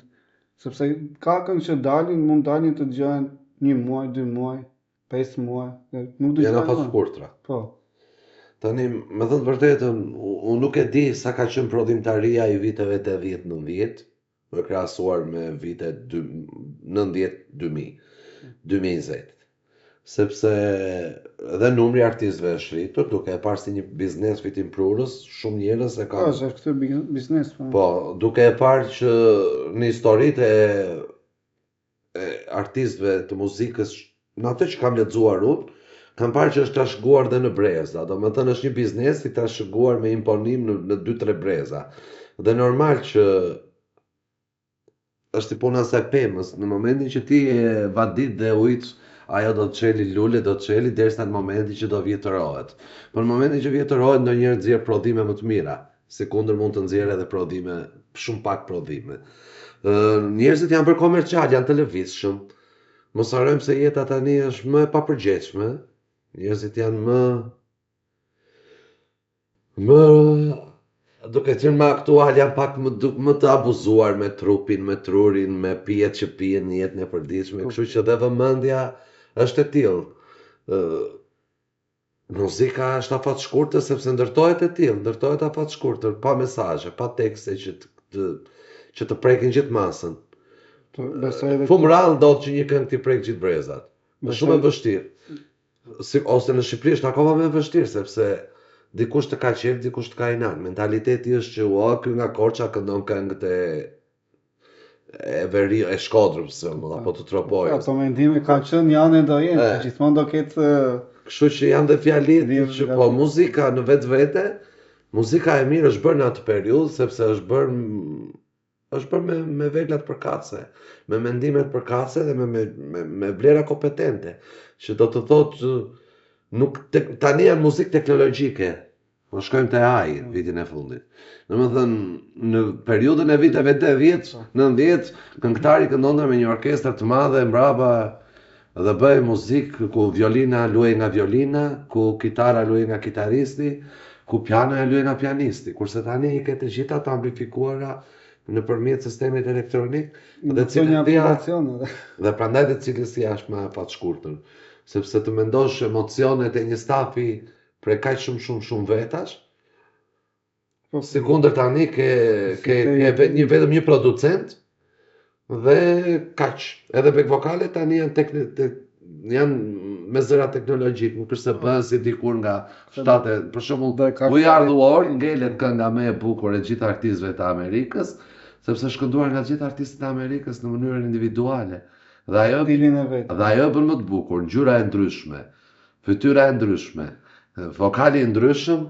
Speaker 1: sepse ka këngë që mund dalin të dëgjohen 1 muaj, 2 muaj, 5 muaj, nuk do të
Speaker 3: janë afat shkurtra.
Speaker 1: Po.
Speaker 3: Tani, me thënë vërtetën, unë nuk e di sa ka qenë prodhimtaria i viteve 80-90, me krahasuar me vitet 90-2000, 2020. Sepse edhe numri artistëve është rritur, duke e parë si një biznes fitim prurës, shumë njerëz e kanë.
Speaker 1: Po, është këtë biznes.
Speaker 3: Po, duke e parë që në historitë e artistëve të muzikës, në atë që kam lexuar unë, kam parë që është trashëguar dhe në breza, do më thënë është një biznes i trashëguar me imponim në 2-3 breza. Dhe normal që është i puna se pemës, në momentin që ti e vadit dhe ujtë, ajo do të çeli lule, do të çeli derisa në momentin që do vjetërohet. Por në momentin që vjetërohet ndonjëherë nxjerr prodhime më të mira, sekondër mund të nxjerrë edhe prodhime, shumë pak prodhime. Njerëzit janë për komercial, janë të lëvizshëm. Mos harrojmë se jeta tani është më e papërgjegjshme. Njerëzit janë më duke qenë më aktual, janë pak më të abuzuar me trupin, me trurin, me pijet që pijen në jetën e përditshme, kështu që dhe vëmendja është e tillë. Muzika është afat shkurtër sepse ndërtohet e tillë, ndërtohet afat shkurtër, pa mesazhe, pa tekste që të prekin gjithë masën. Fumrall ndodh që një këngë t'i prek gjithë brezat. Është shumë e vështirë. Ose në Shqipëri është akoma më e vështirë sepse dikush të ka qef, dikush të ka inan. Mentaliteti është që ky nga Korça këndon këngët e Shkodrës, apo të Tropojës.
Speaker 1: Ato mendime kanë qenë janë do jenë, gjithmonë do ketë.
Speaker 3: Kështu që janë dhe fjalitë që po muzika në vetvete, muzika e mirë është bërë në atë periudhë sepse është bërë me veglat përkatëse, me mendimet përkatëse dhe me vlera kompetente, që do të thotë tani janë muzikë teknologjike, po shkojmë te AI vitin e fundit. Domethënë, në periudhën e viteve 80, 90, këngëtari këndonte me një orkestër të madhe mbrapa dhe bëj muzikë ku violina luaj nga violina, ku kitara luaj nga kitaristi, ku pianoja luaj nga pianisti, kurse tani i ke të gjitha të amplifikuara nëpërmjet sistemit elektronik dhe prandaj dhe cilësia është më afat shkurtër, sepse të mendosh emocionet e një stafi prej kaq shumë vetash, sekondër tani ke vetëm një producent dhe kaq. Edhe back vokale tani janë me zëra teknologjik, nuk është se bëhen si dikur nga shtate, për shembull, We Are the World ngelet kënga më e bukur e gjithë artistëve të Amerikës, sepse është kënduar nga gjithë artistët e Amerikës në mënyrë individuale. Dhe ajo bën më të bukur, ngjyra e ndryshme, fytyra e ndryshme, vokali i ndryshëm.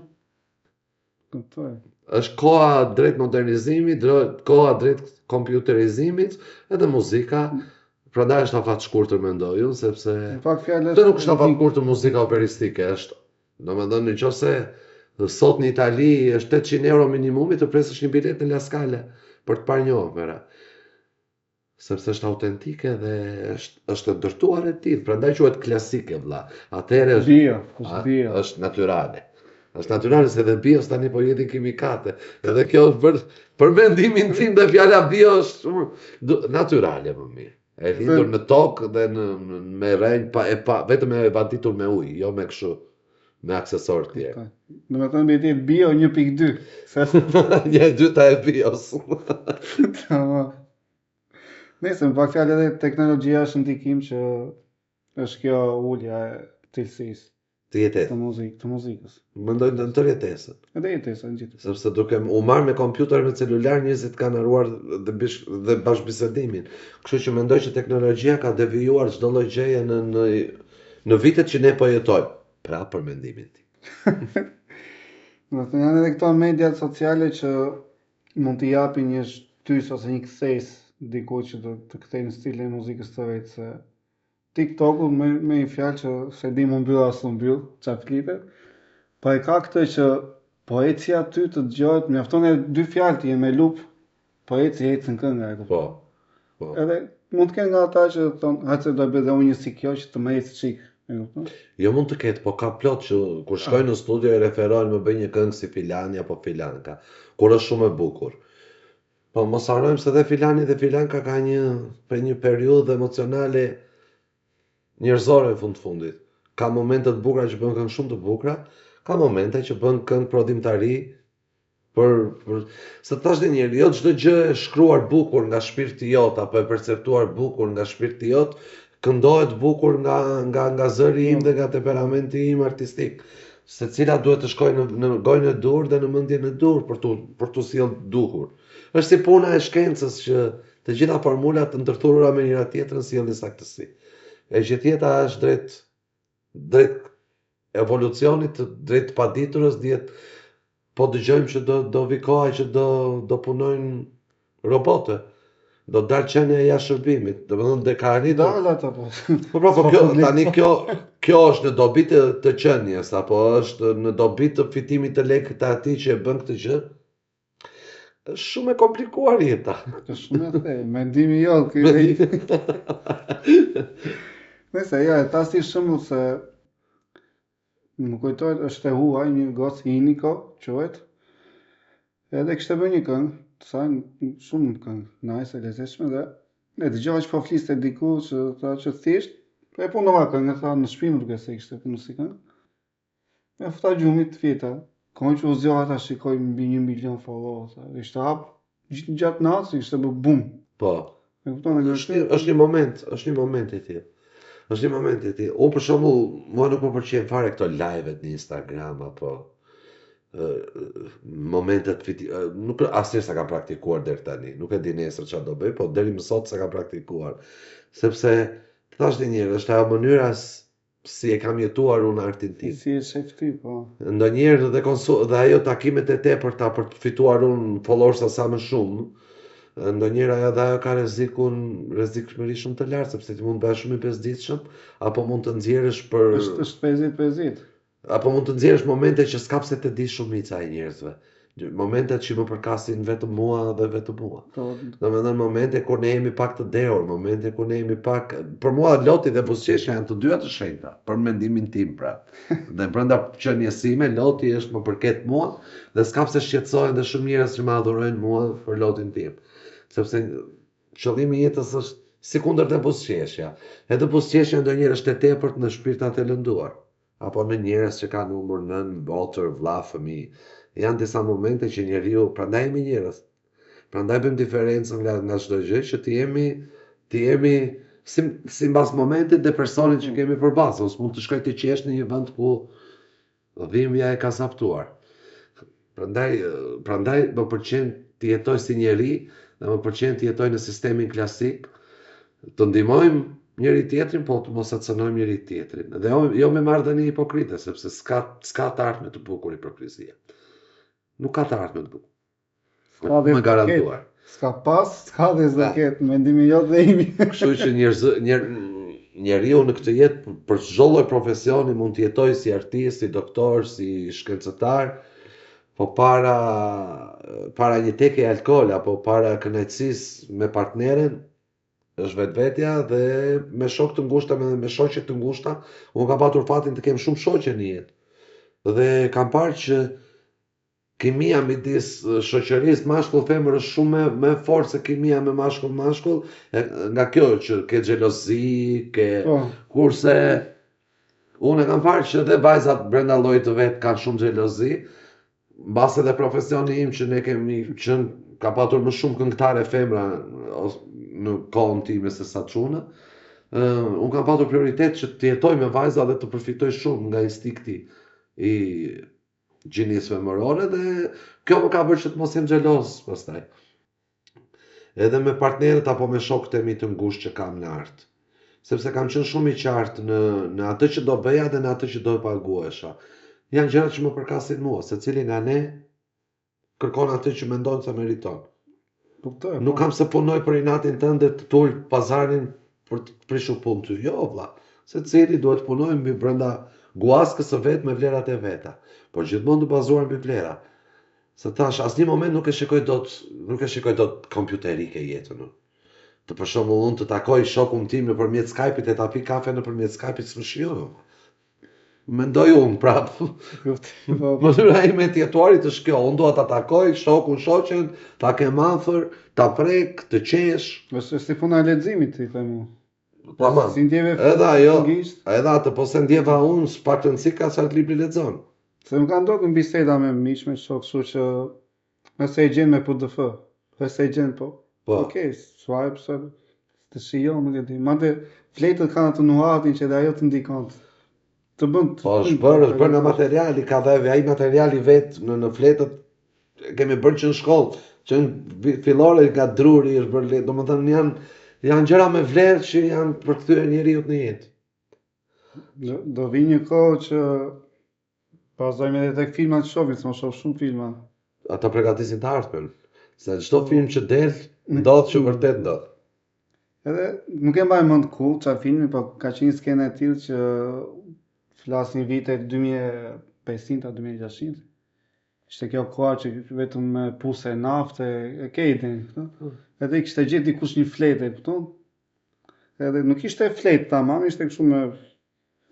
Speaker 3: Është koha drejt modernizimit, koha drejt kompjuterizimit, edhe muzika, prandaj është afat shkurtër mendoj unë, sepse të nuk është afat shkurtër muzika operistike, është. Domethënë nëse sot në Itali është 800 euro minimumi të presësh një biletë në La Scala për të parë një operë. Sepse është autentike dhe është ndërtuar e tillë, prandaj quhet klasike vëlla. Atëherë është natyrale. Është natyrale se dhe bios tani po jetin kimikate. Edhe kjo është për mendimin tim dhe fjala bio është natyrale më mirë. E lindur në tokë dhe me rrenjë vetëm me vaditur me ujë, jo me kështu, me aksesorë tjerë.
Speaker 1: Domethënë me ditë bio 1.2.
Speaker 3: 1/2 e bios.
Speaker 1: Tamam. Nëse më pak fjalë edhe teknologjia është ndikim që është kjo ulja e cilësisë.
Speaker 3: të jetesës.
Speaker 1: Të muzikës.
Speaker 3: Mendoj në tërë jetesën.
Speaker 1: Edhe jetesa në gjithë.
Speaker 3: Sepse duke u marrë me kompjuter me celular, njerëzit kanë harruar dhe bashkëbisedimin. Kështu që mendoj që teknologjia ka devijuar çdo lloj gjëje në vitet që ne po jetojmë. Pra për mendimin tim.
Speaker 1: Do të janë edhe këto mediat sociale që mund t'i japin një shtys ose një kthesë dikujt që do të kthejë në stilin e muzikës së vet, se TikToku me një fjalë që se di më mbyll as nuk mbyll çat klipet, po e ka këtë që poeci aty të dëgjohet, mjafton edhe 2 fjalë të jenë me lup, poeci ecën kënga e kupton.
Speaker 3: Po.
Speaker 1: Edhe mund të kenë nga ata që thonë, hajde do bëj dhe unë një si kjo që të më ecë çik, e kupton?
Speaker 3: Jo mund të ketë, po ka plot që kur shkojnë në studio e referojnë më bëj një këngë si filani apo filanka, kur është shumë e bukur. Po mos harrojmë se dhe filani dhe filanka ka një periudhë emocionale njerëzore në fundit. Ka momente të bukura që bën këngë shumë të bukura, ka momente që bën këngë prodhimtari për se thash dhe njerë, jo çdo gjë e shkruar bukur nga shpirti jot apo e perceptuar bukur nga shpirti jot, këndohet bukur nga zëri im dhe nga temperamenti im artistik. Secila duhet të shkojë në gojën e dur dhe në mendjen e dur për tu sjellë duhur. Është si puna e shkencës që të gjitha formulat të ndërthurura me njëra tjetrën sjellin saktësi. E gjithë jeta është drejt evolucionit, drejt paditurës, po dëgjojmë që do vi koha që do punojnë robote. Do dalë qenie e jashtë do të thonë dhe ka arritur.
Speaker 1: Dalë ata po.
Speaker 3: Po kjo është në dobi të qenies, apo është në dobi të fitimit të lekët të atij që e bën këtë gjë. Është shumë e komplikuar jeta.
Speaker 1: Është shumë e thellë, mendimi jot ky. Nëse ja, ta si shembull se më kujtohet është e huaj një gocë Iniko, quhet. Edhe kishte bërë një këngë, sa shumë këngë, nice, e lezetshme dhe e dëgjova që po fliste diku që tha që thjesht e punova këngë, tha në shtëpi më duket se kishte punuar si këngë. Me futa gjumit të fita. Kohën që u zgjova ta shikoj mbi 1 milion followers, ishte hap gjatë natës, ishte bë bum.
Speaker 3: Po.
Speaker 1: E kupton
Speaker 3: është një moment i tillë. Është një moment i tillë. Unë për shembull, mua nuk më pëlqejnë fare këto live-et në Instagram apo momentet nuk asnjëherë s'ka praktikuar deri tani. Nuk e di nesër çfarë do bëj, po deri më sot s'ka praktikuar. Sepse thash dhe njëherë, është ajo mënyra si e kam jetuar unë artin tim.
Speaker 1: Si e shef ti, po.
Speaker 3: Ndonjëherë dhe ajo takimet e tepërta për të fituar unë followers sa më shumë. Ndonjëherë ajo ka rrezikshmëri shumë të lartë, sepse ti mund të bësh shumë i pesditshëm, apo mund të nxjerrësh për
Speaker 1: është 50-50.
Speaker 3: Apo mund të nxjerrësh momente që s'ka pse të di shumica e njerëzve. Momentet që më përkasin vetëm mua dhe vetëm mua. Domethënë momente kur ne jemi pak të dehur, momente kur ne jemi pak, për mua loti dhe buzëqeshja janë të dyja të shenjta, për mendimin tim pra. Dhe brenda qenies sime loti është më përket mua dhe s'ka pse shqetësohen dhe shumë njerëz që më adhurojnë mua për lotin tim. Sepse qëllimi i jetës është sikundër te buzëqeshja. Edhe buzëqeshja ndonjëherë është e tepërt në shpirtat e lënduar, apo në njerëz që kanë numër 9, botër, vlla, fëmijë. Janë disa momente që njeriu, prandaj jemi njerëz. Prandaj bëjmë diferencën nga çdo gjë që të jemi si mbas momentit dhe personit që kemi përballë, ose mund të shkoj të qesh në një vend ku dhimbja e ka zaptuar. Prandaj më pëlqen të jetoj si njeri, dhe më pëlqen të jetoj në sistemin klasik, të ndihmojmë njëri tjetrin, po të mos acënojmë njëri tjetrin. Dhe jo me marrëdhënie hipokrite, sepse s'ka të ardhme të bukur hipokrizia. Nuk ka të ardhme të bukur. Më garantuar.
Speaker 1: S'ka pas, s'ka dhe zaket, mendimi jot dhe imi.
Speaker 3: Kështu që njeriu në këtë jetë për çdo lloj profesioni mund të jetojë si artist, si doktor, si shkencëtar, po para një teke alkool apo para kënaqësisë me partneren është vetvetja dhe me shok të ngushta me shoqe të ngushta, unë kam patur fatin të kem shumë shoqe në jetë. Dhe kam parë që kimia midis shoqërisë mashkull-femër është shumë më e fortë se kimia me mashkull-mashkull, nga kjo që ke xhelozi, kurse unë kam parë që edhe vajzat brenda llojit të vet kanë shumë xhelozi, mbas edhe profesioni im që ne kemi qenë ka patur më shumë këngëtare femra në kohën time se sa çuna, unë kam patur prioritet që të jetoj me vajza dhe të përfitoj shumë nga instikti i gjinisë femërore dhe kjo më ka bërë që të mos jem xheloz pastaj. Edhe me partnerët apo me shokët e mi të ngushtë që kam në art. Sepse kam qenë shumë i qartë në atë që do bëja dhe në atë që do paguesha. Janë gjërat që më përkasin mua, secili nga ne kërkon atë që mendon se meriton. Nuk kam se punoj për inatin tënd dhe të tul pazarin për të prishur punë ty. Jo, vlla. Secili duhet të punojë mbi brenda guaskës së vet me vlerat e veta, por gjithmonë të bazuar mbi vlera. Se tash asnjë moment nuk e shikoj dot kompjuterike jetën. Të për shembull unë të takoj shokun tim nëpërmjet Skype-it e ta pi kafe nëpërmjet Skype-it s'më shijon. Mendoj unë prapë. Mënyra ime e jetuarit është kjo, unë dua ta takoj shokun, shoqen, ta kem afër, ta prek, të qesh.
Speaker 1: Është si puna e leximit, i them unë.
Speaker 3: Si
Speaker 1: ndjeve
Speaker 3: edhe ajo, edhe atë po se ndjeva unë, s'paktën si ka sa libri lexon.
Speaker 1: Se më ka ndodhur në biseda me miq, me shok, kështu që nëse e gjen me PDF, nëse e gjen po. Okej, swipe sa të shijon, nuk e di. Madje fletët kanë atë nuhatin që edhe ajo të ndikon. Të bën.
Speaker 3: Po, është bërë nga materiali, ka dhe ai materiali vet në fletët kemi bërë që në shkollë, që në fillore nga druri është bërë, domethënë janë gjëra me vlerë që janë për të kthyer njeriu në jetë.
Speaker 1: Do vi një kohë që pasojmë edhe tek filmat që shohim, se më shoh shumë filma.
Speaker 3: Ata përgatisin të ardhmen. Se çdo film që del, ndodh që vërtet ndodh.
Speaker 1: Edhe nuk e mbaj mend ku çfarë filmi, po ka qenë skena e tillë që flasin vitet 2500-2600. Ishte kjo koha që vetëm me puse nafte e kejtin, edhe i kishte gjetë dikush një fletë, kupton? Edhe nuk ishte fletë tamam, ishte kështu me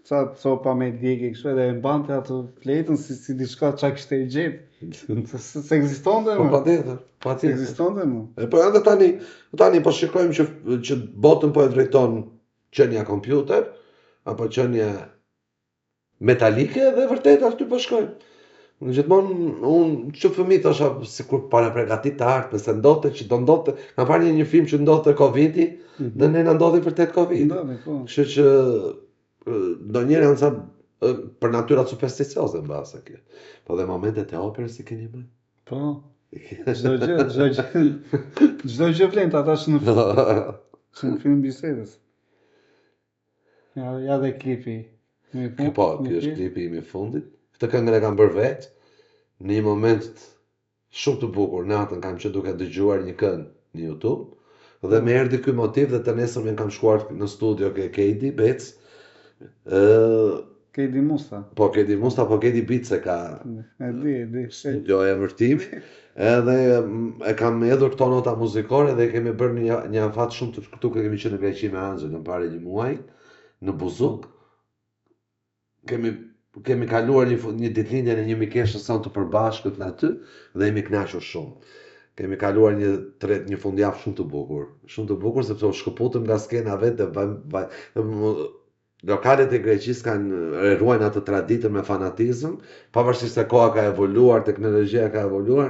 Speaker 1: ca copa me djegë kështu, edhe e mbante atë fletën si diçka çka kishte i gjetë. Se ekzistonte më.
Speaker 3: Po patjetër.
Speaker 1: Ekzistonte më.
Speaker 3: Po edhe tani po shikojmë që botën po e drejton qenia kompjuter apo qenia metalike dhe vërtet aty po shkojmë. Gjithmonë unë që fëmijë thosha sikur para përgatit të ardhme se ndodhte që do ndodhte. Kam parë një film që ndodhte Covidi dhe ne na ndodhi vërtet Covid. Kështu që ndonjëherë janë sa për natyra supersticioze mbase kjo. Po dhe momentet e operës i keni më.
Speaker 1: Po. Çdo gjë vlen ta tash në film bisedës. Ja dhe klipi.
Speaker 3: Po, ky është klipi im i fundit. Këtë këngën e kam bërë vetë, në një moment shumë të bukur, natën kam që duke dëgjuar një këngë në YouTube, dhe më erdhi ky motiv dhe të nesërmen kam shkuar në studio ke Kedi Bec.
Speaker 1: Kedi Musta.
Speaker 3: Po, Kedi Musta, po Kedi Bice ka
Speaker 1: di.
Speaker 3: Studio e emërtimi, edhe e kam edhur këto nota muzikore dhe kemi bërë një afat shumë të këtu që kemi qenë në Greqi me Anxhel në pare një muaj, në Buzuk. Kemi kaluar një ditëlindje në një mikeshë sonë të përbashkët në aty dhe jemi kënaqur shumë. Kemi kaluar një fundjavë shumë të bukur sepse u shkëputëm nga skena vetë dhe lokalet e Greqisë kanë ruajnë atë traditën me fanatizëm, pavarësisht se koha ka evoluar, teknologjia ka evoluar,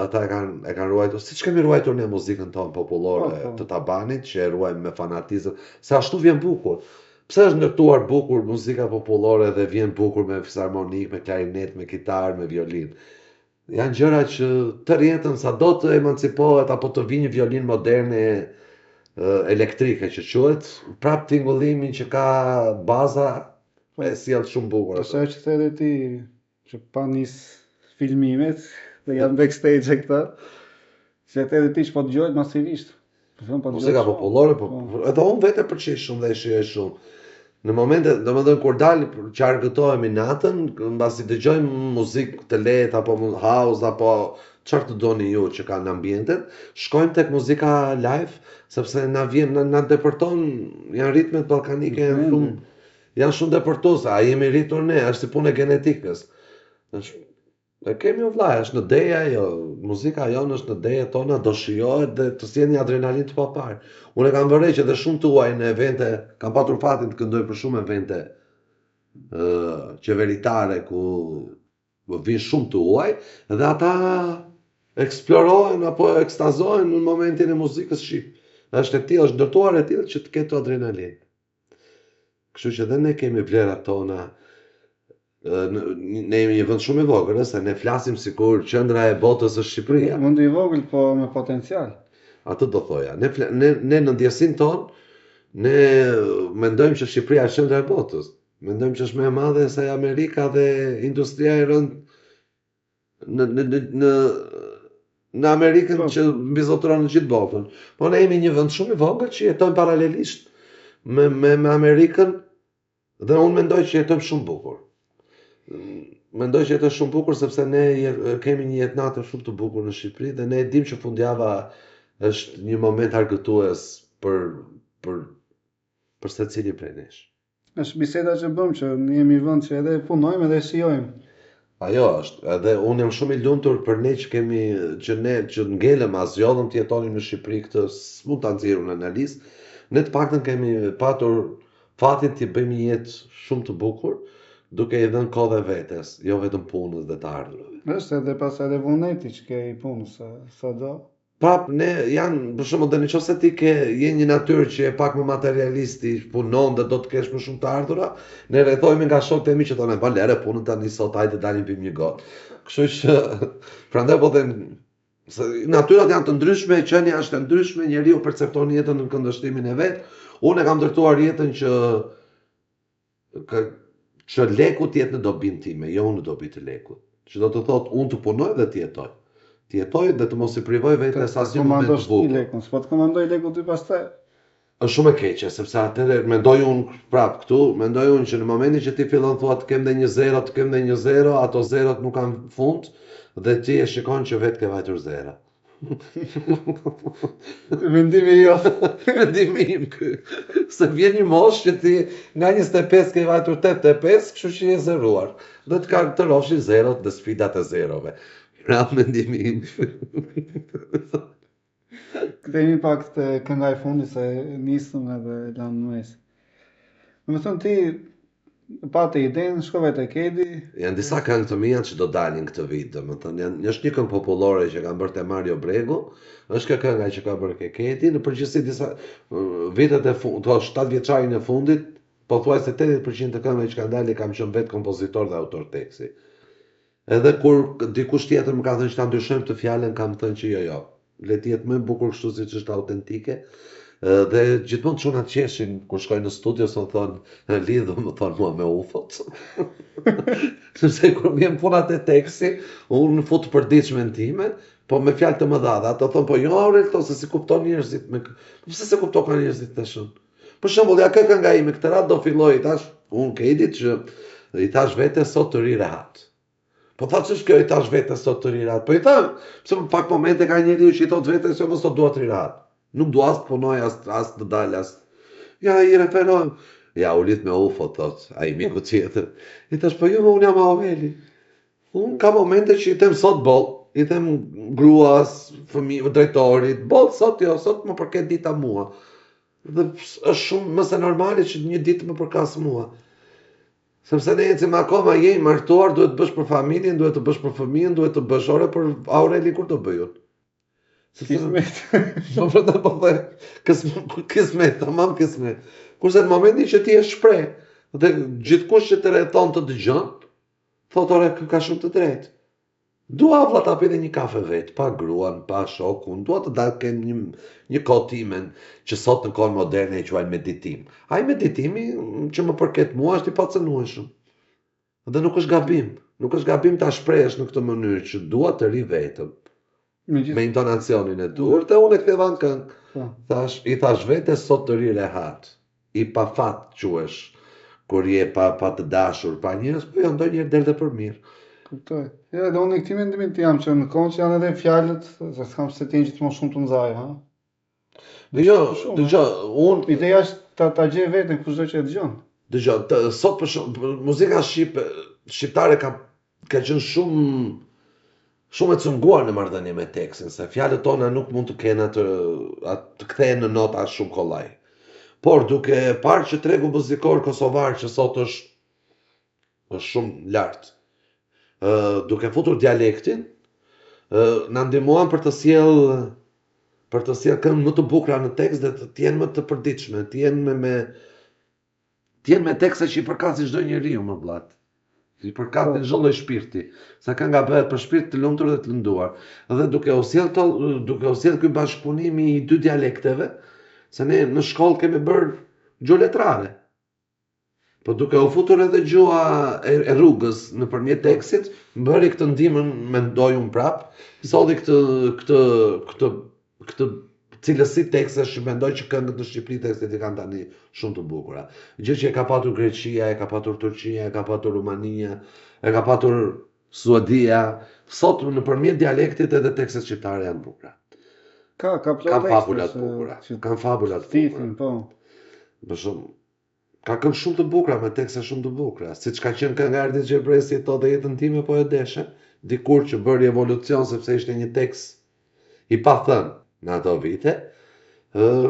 Speaker 3: ata e kanë ruajtur, siç kemi ruajtur ne muzikën tonë popullore të Tabanit, që e ruajmë me fanatizëm, se ashtu vjen bukur. Pse është ndërtuar bukur muzika popullore dhe vjen bukur me fisarmonik, me klarinet, me kitar, me violin? Janë gjëra që të rjetën sa do të emancipohet apo të vinë një violin moderne elektrike që quhet, prap tingullimin që ka baza e sjell shumë bukur.
Speaker 1: Po sa që the ti që pa nis filmimet dhe janë backstage e këta, që the ti që po dëgjohet masivisht.
Speaker 3: Muzika popullore, edhe unë vete përqej shumë dhe e shijoj shumë. Në momente, domethënë kur dal që argëtohemi natën, mbasi dëgjojmë muzikë të lehtë apo house apo çfarë të doni ju që kanë ambientet, shkojmë tek muzika live, sepse na depërton, janë ritmet ballkanike janë shumë depërtuese, a jemi rritur ne, është si punë e genetikës. E kemi u vllai, është në deja jo, muzika jonë është në deja tona, do shijohet dhe të sjell një adrenalin të papar. Unë kam vërej që dhe shumë të uaj në evente, kam patur fatin të këndoj për shumë evente qeveritare ku vinë shumë të uaj, dhe ata eksplorohen apo ekstazohen në momentin e muzikës shqip. Është e tillë, është ndërtuar e tillë që të ketë adrenalin. Kështu që edhe ne kemi vlerat tona. Ne jemi një vend shumë i vogël, se ne flasim sikur qendra e botës është Shqipëria.
Speaker 1: Mund i vogël, po me potencial.
Speaker 3: Atë do thoja. Ne në ndjesin tonë, ne mendojmë që Shqipëria është qendra e botës. Mendojmë që është më e madhe se Amerika dhe industria e rënd në Amerikën që mbizotron në gjithë botën. Po ne jemi një vend shumë i vogël që jetojmë paralelisht me Amerikën dhe unë mendoj që jetojmë shumë bukur. Mendoj që jetojmë shumë bukur sepse ne kemi një jetë natër shumë të bukur në Shqipëri dhe ne dim që fundjava është një moment argëtues për secili prej nesh.
Speaker 1: Është biseda që bëm që ne jemi vend që edhe punojmë edhe shijojmë.
Speaker 3: Ajo është, edhe unë jam shumë i lumtur për ne që ngelëm as zgjodhëm të jetonim në Shqipëri këtë, s'mund ta nxjerrun në analizë. Ne të paktën kemi patur fatin të bëjmë një jetë shumë të bukur, duke i dhënë kohë vetes, jo vetëm punës dhe të ardhurave.
Speaker 1: Është edhe pas edhe vullneti që ke i punës, sa do.
Speaker 3: Prap, ne janë, për shembull, nëse ti je një natyrë që e pak më materialisti, punon dhe do të kesh më shumë të ardhura, ne rrethojmë nga shokët e mi që thonë, "Lere punën tani sot, hajde dalim pim një gotë." Kështu që prandaj po them, natyrat janë të ndryshme, qenia është e ndryshme, njeriu percepton jetën në këndvështrimin e vet. Unë e kam ndërtuar jetën që leku të jetë në dobin time, jo unë në dobi të lekut. Që do të thotë unë të punoj dhe të jetoj. Të jetoj dhe të mos i privoj vetes asnjë moment të bukur.
Speaker 1: S'po të komandoj lekun ty pastaj.
Speaker 3: Është shumë e keqe, sepse atëherë mendoj unë prap këtu, mendoj unë që në momentin që ti fillon thua të kem dhe një zero, ato zerot nuk kanë fund dhe ti e shikon që vetë ke vajtur zera.
Speaker 1: Mendimi jo.
Speaker 3: Mendimi im ky. Se vjen një moshë që ti nga 25 ke vajtur 85, kështu që je zeruar. Dhe të karakterofshin zerot dhe sfidat e zerove. Pra mendimi im.
Speaker 1: Kthehemi pak te kënga e fundit se nisëm edhe lanë në mes. Më thënë ti pate idenë, shkove te Kedi.
Speaker 3: Janë disa këngë të mia që do dalin këtë vit, domethënë është një këngë popullore që ka bërë te Mario Bregu, është kjo kënga që ka bërë ke Kedi, në përgjithësi disa vitet e fundit, 7 vjeçarin e fundit, pothuajse 80% të këngëve që kanë dalë kam qenë vetë kompozitor dhe autor teksti. Edhe kur dikush tjetër më ka thënë që ta ndryshojmë të fjalën, kam thënë që jo. Le të jetë më e bukur kështu siç është autentike. Dhe gjithmonë çunat qeshin kur shkojnë në studio, s'u thon lidhu, më thon mua me ufot. Sepse kur vjen puna te teksti, unë fut përditshmën time, po me fjalë të mëdha. Ato thon po jo Aurel, këto se si kupton njerëzit me. Pse se kupton kanë njerëzit tashun? Për shembull, ja kë nga ime këtë radhë do filloj tash, unë ke edit që i thash vetes sot të ri rehat. Po tha ç'është kjo i thash vetes sot të ri rehat. Po i tham, pse në pak momente ka njeriu që i thot vetes se mos sot dua të ri rehat. Nuk dua as të punoj as të dal as. Ja i referoj. Ja u lidh me ufo thot, ai miku tjetër. I thash po jo, unë jam Aureli. Unë ka momente që i them sot boll, i them gruas, fëmijë, drejtorit, boll sot jo, sot më përket dita mua. Dhe është shumë më se normale që një ditë më përkas mua. Sepse ne ecim akoma jemi martuar, duhet të bësh për familjen, duhet të bësh për fëmijën, duhet të bësh ore për Aureli kur do bëjun.
Speaker 1: Kismet.
Speaker 3: Po vetë po the, kismet, tamam kismet. Kurse në momentin që ti e shpreh dhe gjithkush që të rrethon të dëgjon, thotë ore ka shumë të drejtë. Dua vlla ta pi një kafe vet, pa gruan, pa shokun, dua të dal kem një kohë timen që sot në kohën moderne e quajnë meditim. Ai meditimi që më përket mua është i pacënueshëm. Dhe nuk është gabim, nuk është gabim ta shprehësh në këtë mënyrë që dua të ri vetëm. Me intonacionin e dur, dhe unë e ktheva në këngë. I thash vetes sot të ri rehat, i pa fat quhesh, kur je pa të dashur, pa njerëz, po jo ndonjëherë del dhe për mirë.
Speaker 1: Kuptoj. Ja, dhe unë këtë mendimin të jam që në kohë që janë edhe fjalët, se s'kam se të gjithmonë shumë të nxaj, ha.
Speaker 3: Dhe jo, dëgjoj, unë
Speaker 1: ideja është ta gjej veten kushdo që e dëgjon.
Speaker 3: Dëgjoj, sot për shembull, muzika shqiptare ka qenë shumë e cunguar në marrëdhënie me tekstin, se fjalët tona nuk mund të kenë të kthehen në nota shumë kollaj. Por duke parë që tregu muzikor kosovar që sot është shumë lart, duke futur dialektin, na ndihmuan për të sjell këngë më të bukura në tekst dhe të jenë më të përditshme, të jenë t'jen me tekste që i përkat si çdo njeriu më vllat. I përkat në çdo lloj shpirti. Sa ka nga bëhet për shpirt të lumtur dhe të lënduar. Dhe duke u sjell ky bashkëpunim i dy dialekteve, se ne në shkollë kemi bërë gjuhë letrare. Po duke u futur edhe gjuha e rrugës nëpërmjet tekstit, bëri këtë ndihmën, mendoj unë prap, solli këtë cilësi tekstesh që mendoj që këngët në Shqipëri tekstet i kanë tani shumë të bukura. Gjë që e ka patur Greqia, e ka patur Turqia, e ka patur Rumania, e ka patur Suedia, sot nëpërmjet dialektit edhe tekstet shqiptare janë bukura.
Speaker 1: Ka
Speaker 3: fabulat bukura. Kanë fabulat bukura.
Speaker 1: Po.
Speaker 3: Për shumë, ka këngë shumë të bukura me tekste shumë të bukura. Siç ka qenë kënga e Erdit Gjebresi to dhe jetën time po e deshe, dikur që bëri evolucion sepse ishte një tekst i pathënë në ato vite,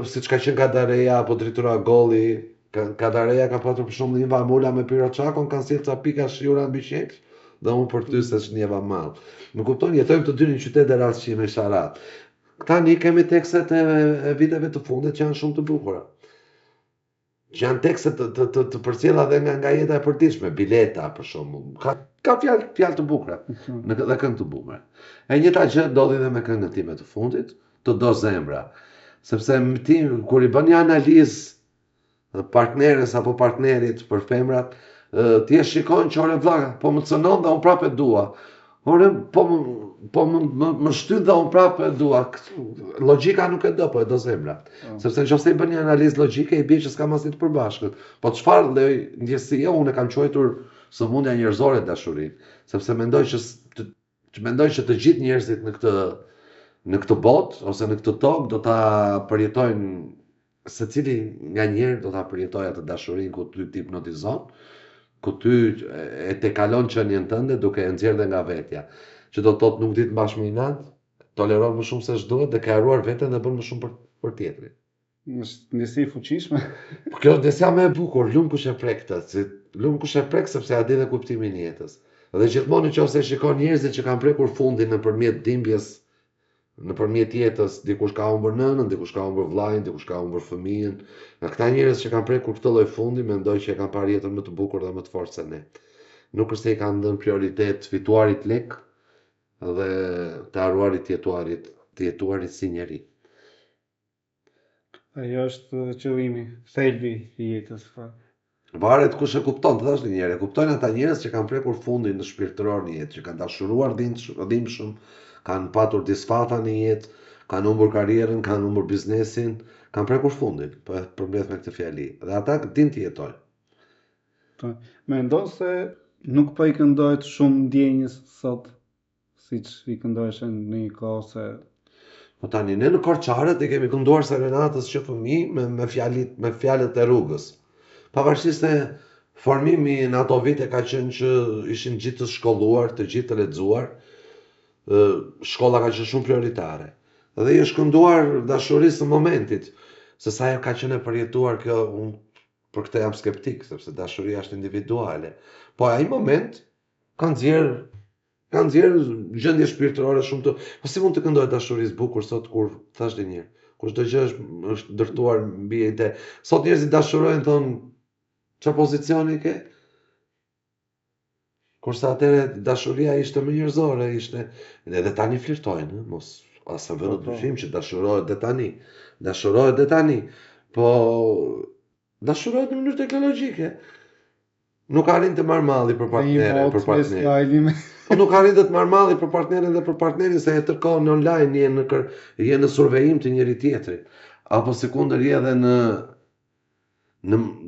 Speaker 3: siç ka qenë Kadareja apo Dritura Golli. Kadareja ka patur për shumë një vamula me Piroçakon, kanë sjellë ca pika shiura mbi qejf, dhe unë për ty se ç'njeva mall. Më kupton, jetojmë të dy në një qytet e rastësi me Sharat. Tani kemi tekstet e viteve të fundit që janë shumë të bukura. Që janë tekste të përcjella dhe nga jeta e përditshme, Bileta për shembull. Ka fjalë të bukura, dhe këngë të bukura. E njëjta gjë ndodhi edhe me këngën time të fundit, Të do zemra. Sepse ti kur i bën një analizë partneres apo partnerit për femrat, ti e shikon që ore vlla, po më cënon dhe unë prapë e dua. Ore, po më shtyn dhe unë prapë e dua. Logjika nuk e do, po e do zemra. Sepse nëse i bën një analizë logjike, i bie që s'ka asnjë të përbashkët. Po çfarë lloj ndjesie unë e kam quajtur sëmundja njerëzore dashurinë, sepse mendoj që të gjithë njerëzit në këtë botë ose në këtë tokë do ta përjetojnë secili nga njerë do ta përjetojë atë dashurinë ku ty të hipnotizon, ku ty e te kalon qenien tënde duke e nxjerrë nga vetja. Që do të thotë nuk di të mbash më inat, toleron më shumë se ç'duhet dhe ka haruar veten dhe bën më shumë për tjetrin.
Speaker 1: Është ndjesi fuqishme.
Speaker 3: Po kjo është ndjesia më e bukur, lum kush e prek këtë, lum kush e prek sepse a di dhe kuptimin e jetës. Dhe gjithmonë nëse shikon njerëzit që kanë prekur fundin nëpërmjet dhimbjes, nëpërmjet jetës, dikush ka humbur nënën, dikush ka humbur vllajin, dikush ka humbur fëmijën. Nga këta njerëz që kanë prekur këtë lloj fundi, mendoj që e kanë parë jetën më të bukur dhe më të fortë se ne. Nuk është se i kanë dhënë prioritet fituarit lek dhe të haruarit të jetuarit si njeri.
Speaker 1: Ajo është qëllimi, thelbi i jetës.
Speaker 3: Varet kush e kupton, të thash një herë, kuptojnë ata njerëz që kanë prekur fundin në shpirtëror në jetë, që kanë dashuruar dhimbshëm, kanë patur disfata në jetë, kanë humbur karrierën, kanë humbur biznesin, kanë prekur fundin, përmbledh me këtë fjali. Dhe ata din të jetojnë.
Speaker 1: Mendon se nuk po i këndohet shumë ndjenjës sot, siç i këndoheshin në një kohë se
Speaker 3: po tani ne në Korçarët i kemi kënduar serenatës që fëmijë me fjalët e rrugës. Pavarësisht se formimi në ato vite ka qenë që ishin gjithë të shkolluar, të gjithë të lexuar, shkolla ka qenë shumë prioritare. Dhe i është kënduar dashurisë së momentit, se sa ajo ka qenë e përjetuar kjo, unë për këtë jam skeptik, sepse dashuria është individuale. Po ai moment ka nxjerrë gjendje shpirtërore shumë të. Po si mund të këndohet dashurisë bukur sot kur thash një herë, kur çdo gjë është ndërtuar mbi ide. Sot njerëzit dashurojnë thonë çfarë pozicioni ke? Kurse atëherë dashuria ishte më njerëzore, ishte edhe tani flirtojnë, mos asë vënë dyshim që dashurohet dhe tani. Po dashurohet në mënyrë teknologjike. Nuk arrin të marr malli për partnerin. Po nuk arrin të marr malli për partnerin dhe për partnerin se e tërkohën online je në survejim të njëri tjetrit. Apo sekondër je edhe në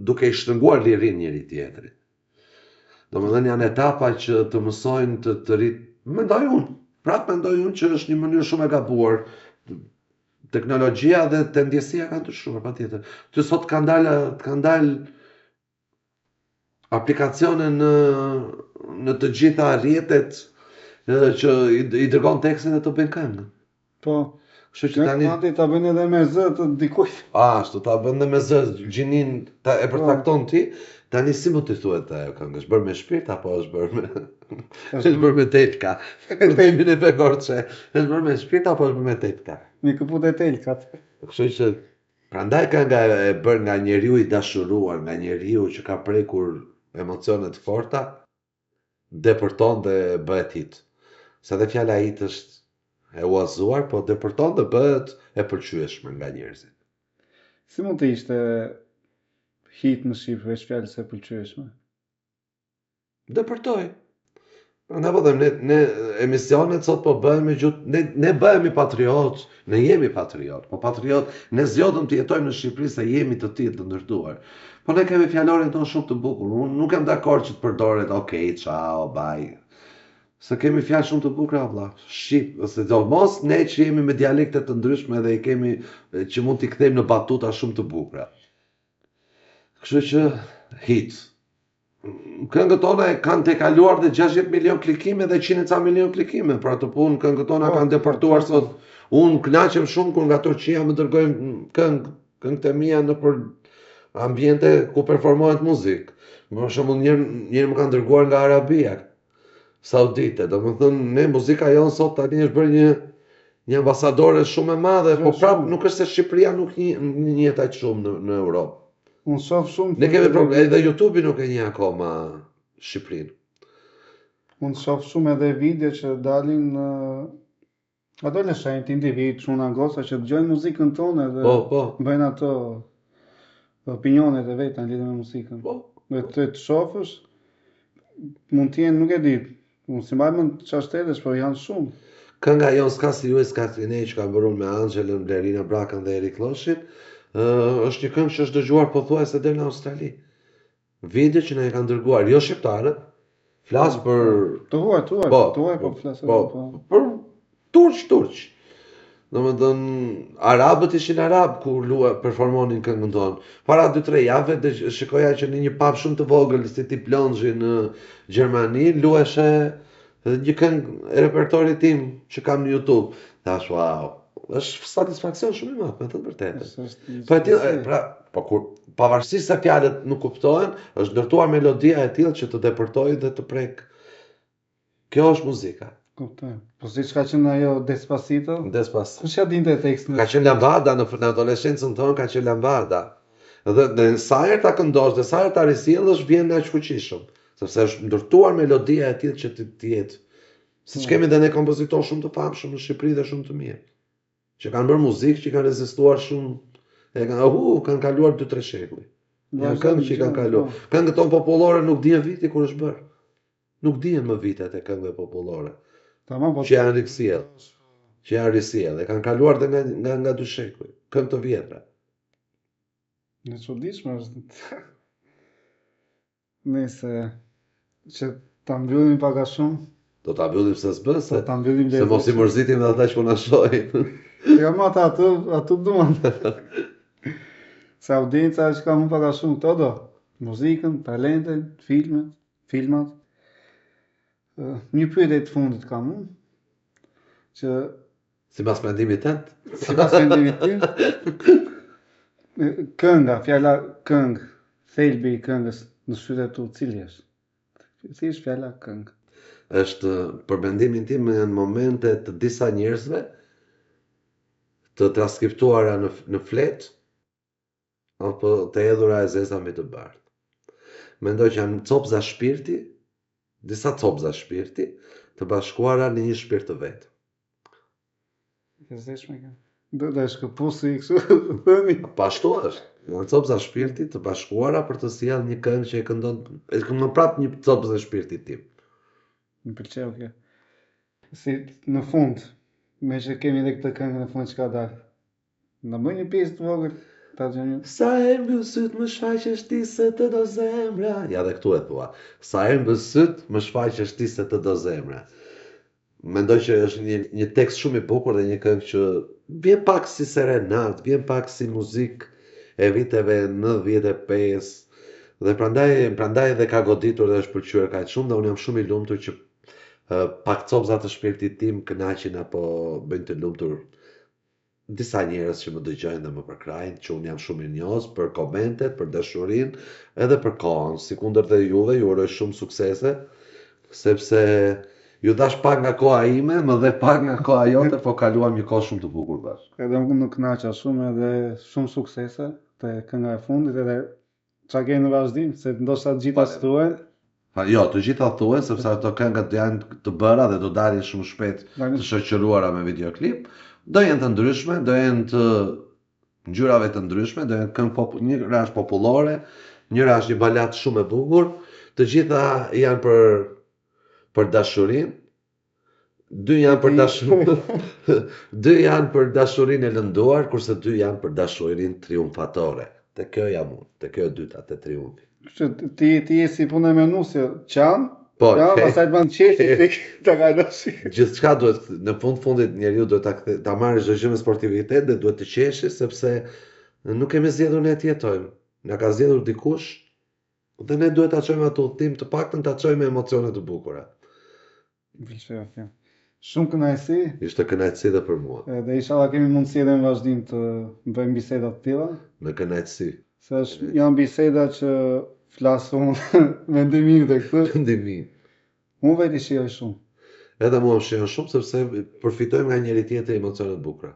Speaker 3: duke i shtrënguar lirinë njëri tjetrit. Domethënë janë etapa që të mësojnë të rrit. Mendoj unë që është një mënyrë shumë e gabuar. Teknologjia dhe tendjesia kanë ndryshuar patjetër. Ty sot kanë dalë aplikacione në të gjitha rrjetet që i dërgon tekstin dhe të bën këngë.
Speaker 1: Po.
Speaker 3: Kështu që tani
Speaker 1: ta bën edhe me zë të dikujt.
Speaker 3: Ashtu ta bën edhe me zë, gjinin e përcakton ti. Tani si mund të thuhet ajo këngë? Është bërë me shpirt apo është bërë me telka? Temin e Korçë. Është bërë me shpirt apo është bërë me telka?
Speaker 1: Me këputë telkat.
Speaker 3: Kështu që Prandaj kënga e bërë nga njeriu i dashuruar, nga njeriu që ka prekur emocione të forta, depërton dhe bëhet hit. Sa dhe fjala hit është e uazuar, po depërton dhe bëhet e pëlqyeshme nga njerëzit.
Speaker 1: Si mund të ishte hit në Shqipëri veç fjalës së pëlqyeshme?
Speaker 3: Depërtoj. Ne po them, ne emisionet sot po bëhemi ne bëhemi patriot, ne jemi patriot, po patriot, ne zgjodhëm të jetojmë në Shqipëri se jemi të tillë të ndërtuar. Po ne kemi fjalorin tonë shumë të bukur. Unë nuk jam dakord që të përdoret okay, ciao, bye. Se kemi fjalë shumë të bukura vëlla. Shqip, ose do mos ne që jemi me dialekte të ndryshme dhe i kemi që mund t'i kthejmë në batuta shumë të bukura. Kështu që hit. Këngët tona kanë tejkaluar dhe 60 milion klikime dhe 100 ca milion klikime. Për atë punë këngët tona kanë depërtuar sot. Unë kënaqem shumë kur nga Turqia më dërgojnë këngët e mia nëpër ambiente ku performohet muzikë. Për shembull njëherë më kanë dërguar nga Arabia Saudite. Domethënë ne muzika jonë sot tani është bërë një ambasadore shumë e madhe, po prapë nuk është se Shqipëria nuk njihet aq shumë në Europë.
Speaker 1: Unë shoh shumë.
Speaker 3: Ne kemi problem, edhe YouTube nuk e njeh akoma Shqipërinë.
Speaker 1: Unë shoh shumë edhe video që dalin adoleshentë, individ, çuna goca që dëgjojnë muzikën tonë dhe bëjnë ato opinionet e veta në lidhje me muzikën. Me të shohësh mund të jenë, nuk e di, unë si mbaj mend çfarë shtetesh, por janë shumë.
Speaker 3: Kënga jonë s'ka si ju, s'ka si ne që ka bërë me Angelën, Blerina Brakën dhe Erik Lloshin, është një këngë që është dëgjuar pothuajse deri në Australi. Video që na e kanë dërguar jo shqiptarët, flas për
Speaker 1: tuaj po flas
Speaker 3: për turq. Domethënë arabët ishin arab kur performonin këngën tonë. Para 2-3 javëve shikoja që në një pub shumë të vogël si tip Lounge në Gjermani luheshe një këngë e repertorit tim që kam në YouTube. Thash, wow, është satisfaksion shumë i madh, me të vërtetë. Po pavarësisht se fjalët nuk kuptohen, është ndërtuar melodia e tillë që të depërtojë dhe të prek. Kjo është muzika.
Speaker 1: Kuptoj. Po siç ka qenë ajo Despacito?
Speaker 3: Despacito.
Speaker 1: Kush ja dinte tekstin?
Speaker 3: Ka qenë lambada në adoleshencën tonë, ka qenë lambada. Dhe sa herë ta këndosh, dhe sa herë ta risjellësh, vjen aq fuqishëm, sepse është ndërtuar melodia e tillë që të jetë. Siç kemi dhe ne kompozitorë shumë të famshëm në Shqipëri dhe shumë të mirë, që kanë bërë muzikë që kanë rezistuar shumë, kanë kaluar 2-3 shekuj. Janë këngë që kanë kaluar. Këngët tonë popullore nuk dihen viti kur është bërë. Nuk dihen më vitet e këngëve popullore. Që janë risjellë, e kanë kaluar dhe nga 2 shekuj, këngë të vjetra.
Speaker 1: Në çuditshme është. Nëse që ta mbyllim pak a shumë.
Speaker 3: Do ta mbyllim se s'bën se mos I mërzitim dhe ata që na shohin.
Speaker 1: Ja ma ato duan. Se audienca që ka më pak a shumë këto do. Muzikën, talentin, filmat. Një pyetje të fundit kam unë, që
Speaker 3: sipas mendimit tënd?
Speaker 1: Sipas mendimit tim, kënga, fjala këngë, thelbi I këngës në sytë tu cili është? Si është fjala këngë?
Speaker 3: Është për mendimin tim në momente të disa njerëzve të transkriptuara në flet apo të hedhura e zeza me të bardhë. Mendoj që janë copza shpirti, disa copza shpirti të bashkuara në një shpirt të vetë.
Speaker 1: Gëzeshme kjo. Do të shkëpusi kështu thëmi.
Speaker 3: Po ashtu është. Janë copza shpirti të bashkuara për të sjellë një këngë që e këndon prapë një copzë shpirti tim.
Speaker 1: Më pëlqeu kjo. Si në fund, me që kemi edhe këtë këngë në fund çka dal. Na bëj një pjesë të vogël.
Speaker 3: Sa herë mbyll syt më shfaqesh ti se të do zemra. Ja dhe këtu e thua. Sa herë mbyll syt më shfaqesh ti se të do zemra. Mendoj që është një tekst shumë I bukur dhe një këngë që vjen pak si serenat, vjen pak si muzikë e viteve 95 dhe prandaj edhe ka goditur dhe është pëlqyer kaq shumë dhe unë jam shumë I lumtur që pak copza të shpirtit tim kënaqin apo bëjnë të lumtur disa njerëz që më dëgjojnë dhe më përkrajnë, që unë jam shumë I njohës për komentet, për dashurinë, edhe për kohën. Sikundër dhe juve, ju uroj shumë suksese, sepse Ju dash pak nga koha ime, më dhe pak nga koha jote, po kaluam një kohë shumë të bukur bashkë.
Speaker 1: Edhe unë nuk kënaqa shumë edhe shumë suksese te kënga e fundit edhe çka ke në vazhdim, se ndoshta të gjitha thuhen.
Speaker 3: Jo, të gjitha thuhen sepse ato këngët janë të bëra dhe do dalin shumë shpejt të shoqëruara me videoklip. Do jenë të ndryshme, do jenë të ngjyrave të ndryshme, do jenë këngë njëra është popullore, njëra është një balad shumë e bukur, të gjitha janë për dashurinë. Dy janë për dashurinë e lënduar, kurse dy janë për dashurinë triumfatore. Te kjo jam unë, te kjo e dyta, te triumfi.
Speaker 1: Ti je si punë me nusë, qan?
Speaker 3: Po,
Speaker 1: pastaj të bën qefi ta kalosh.
Speaker 3: Gjithçka duhet në fundit njeriu duhet ta marrë çdo gjë me sportivitet dhe duhet të qeshi sepse nuk kemi zgjedhur ne të jetojmë. Na ka zgjedhur dikush dhe ne duhet ta çojmë atë udhtim, të paktën ta çojmë me emocione të bukura.
Speaker 1: Shumë kënaqësi.
Speaker 3: Ishte kënaqësi dhe për mua.
Speaker 1: Dhe inshallah kemi mundësi edhe në vazhdim të bëjmë biseda të tilla.
Speaker 3: Me kënaqësi.
Speaker 1: Se janë biseda që flasun me ndimin dhe këtë.
Speaker 3: Ndimin.
Speaker 1: Unë vetë i shijoj shumë.
Speaker 3: Edhe mua më shijon shumë sepse përfitojmë nga njëri tjetri emocione të bukura.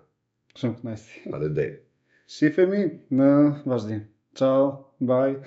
Speaker 1: Shumë kënaqësi.
Speaker 3: Faleminderit.
Speaker 1: Shifemi në vazhdim. Ciao, bye.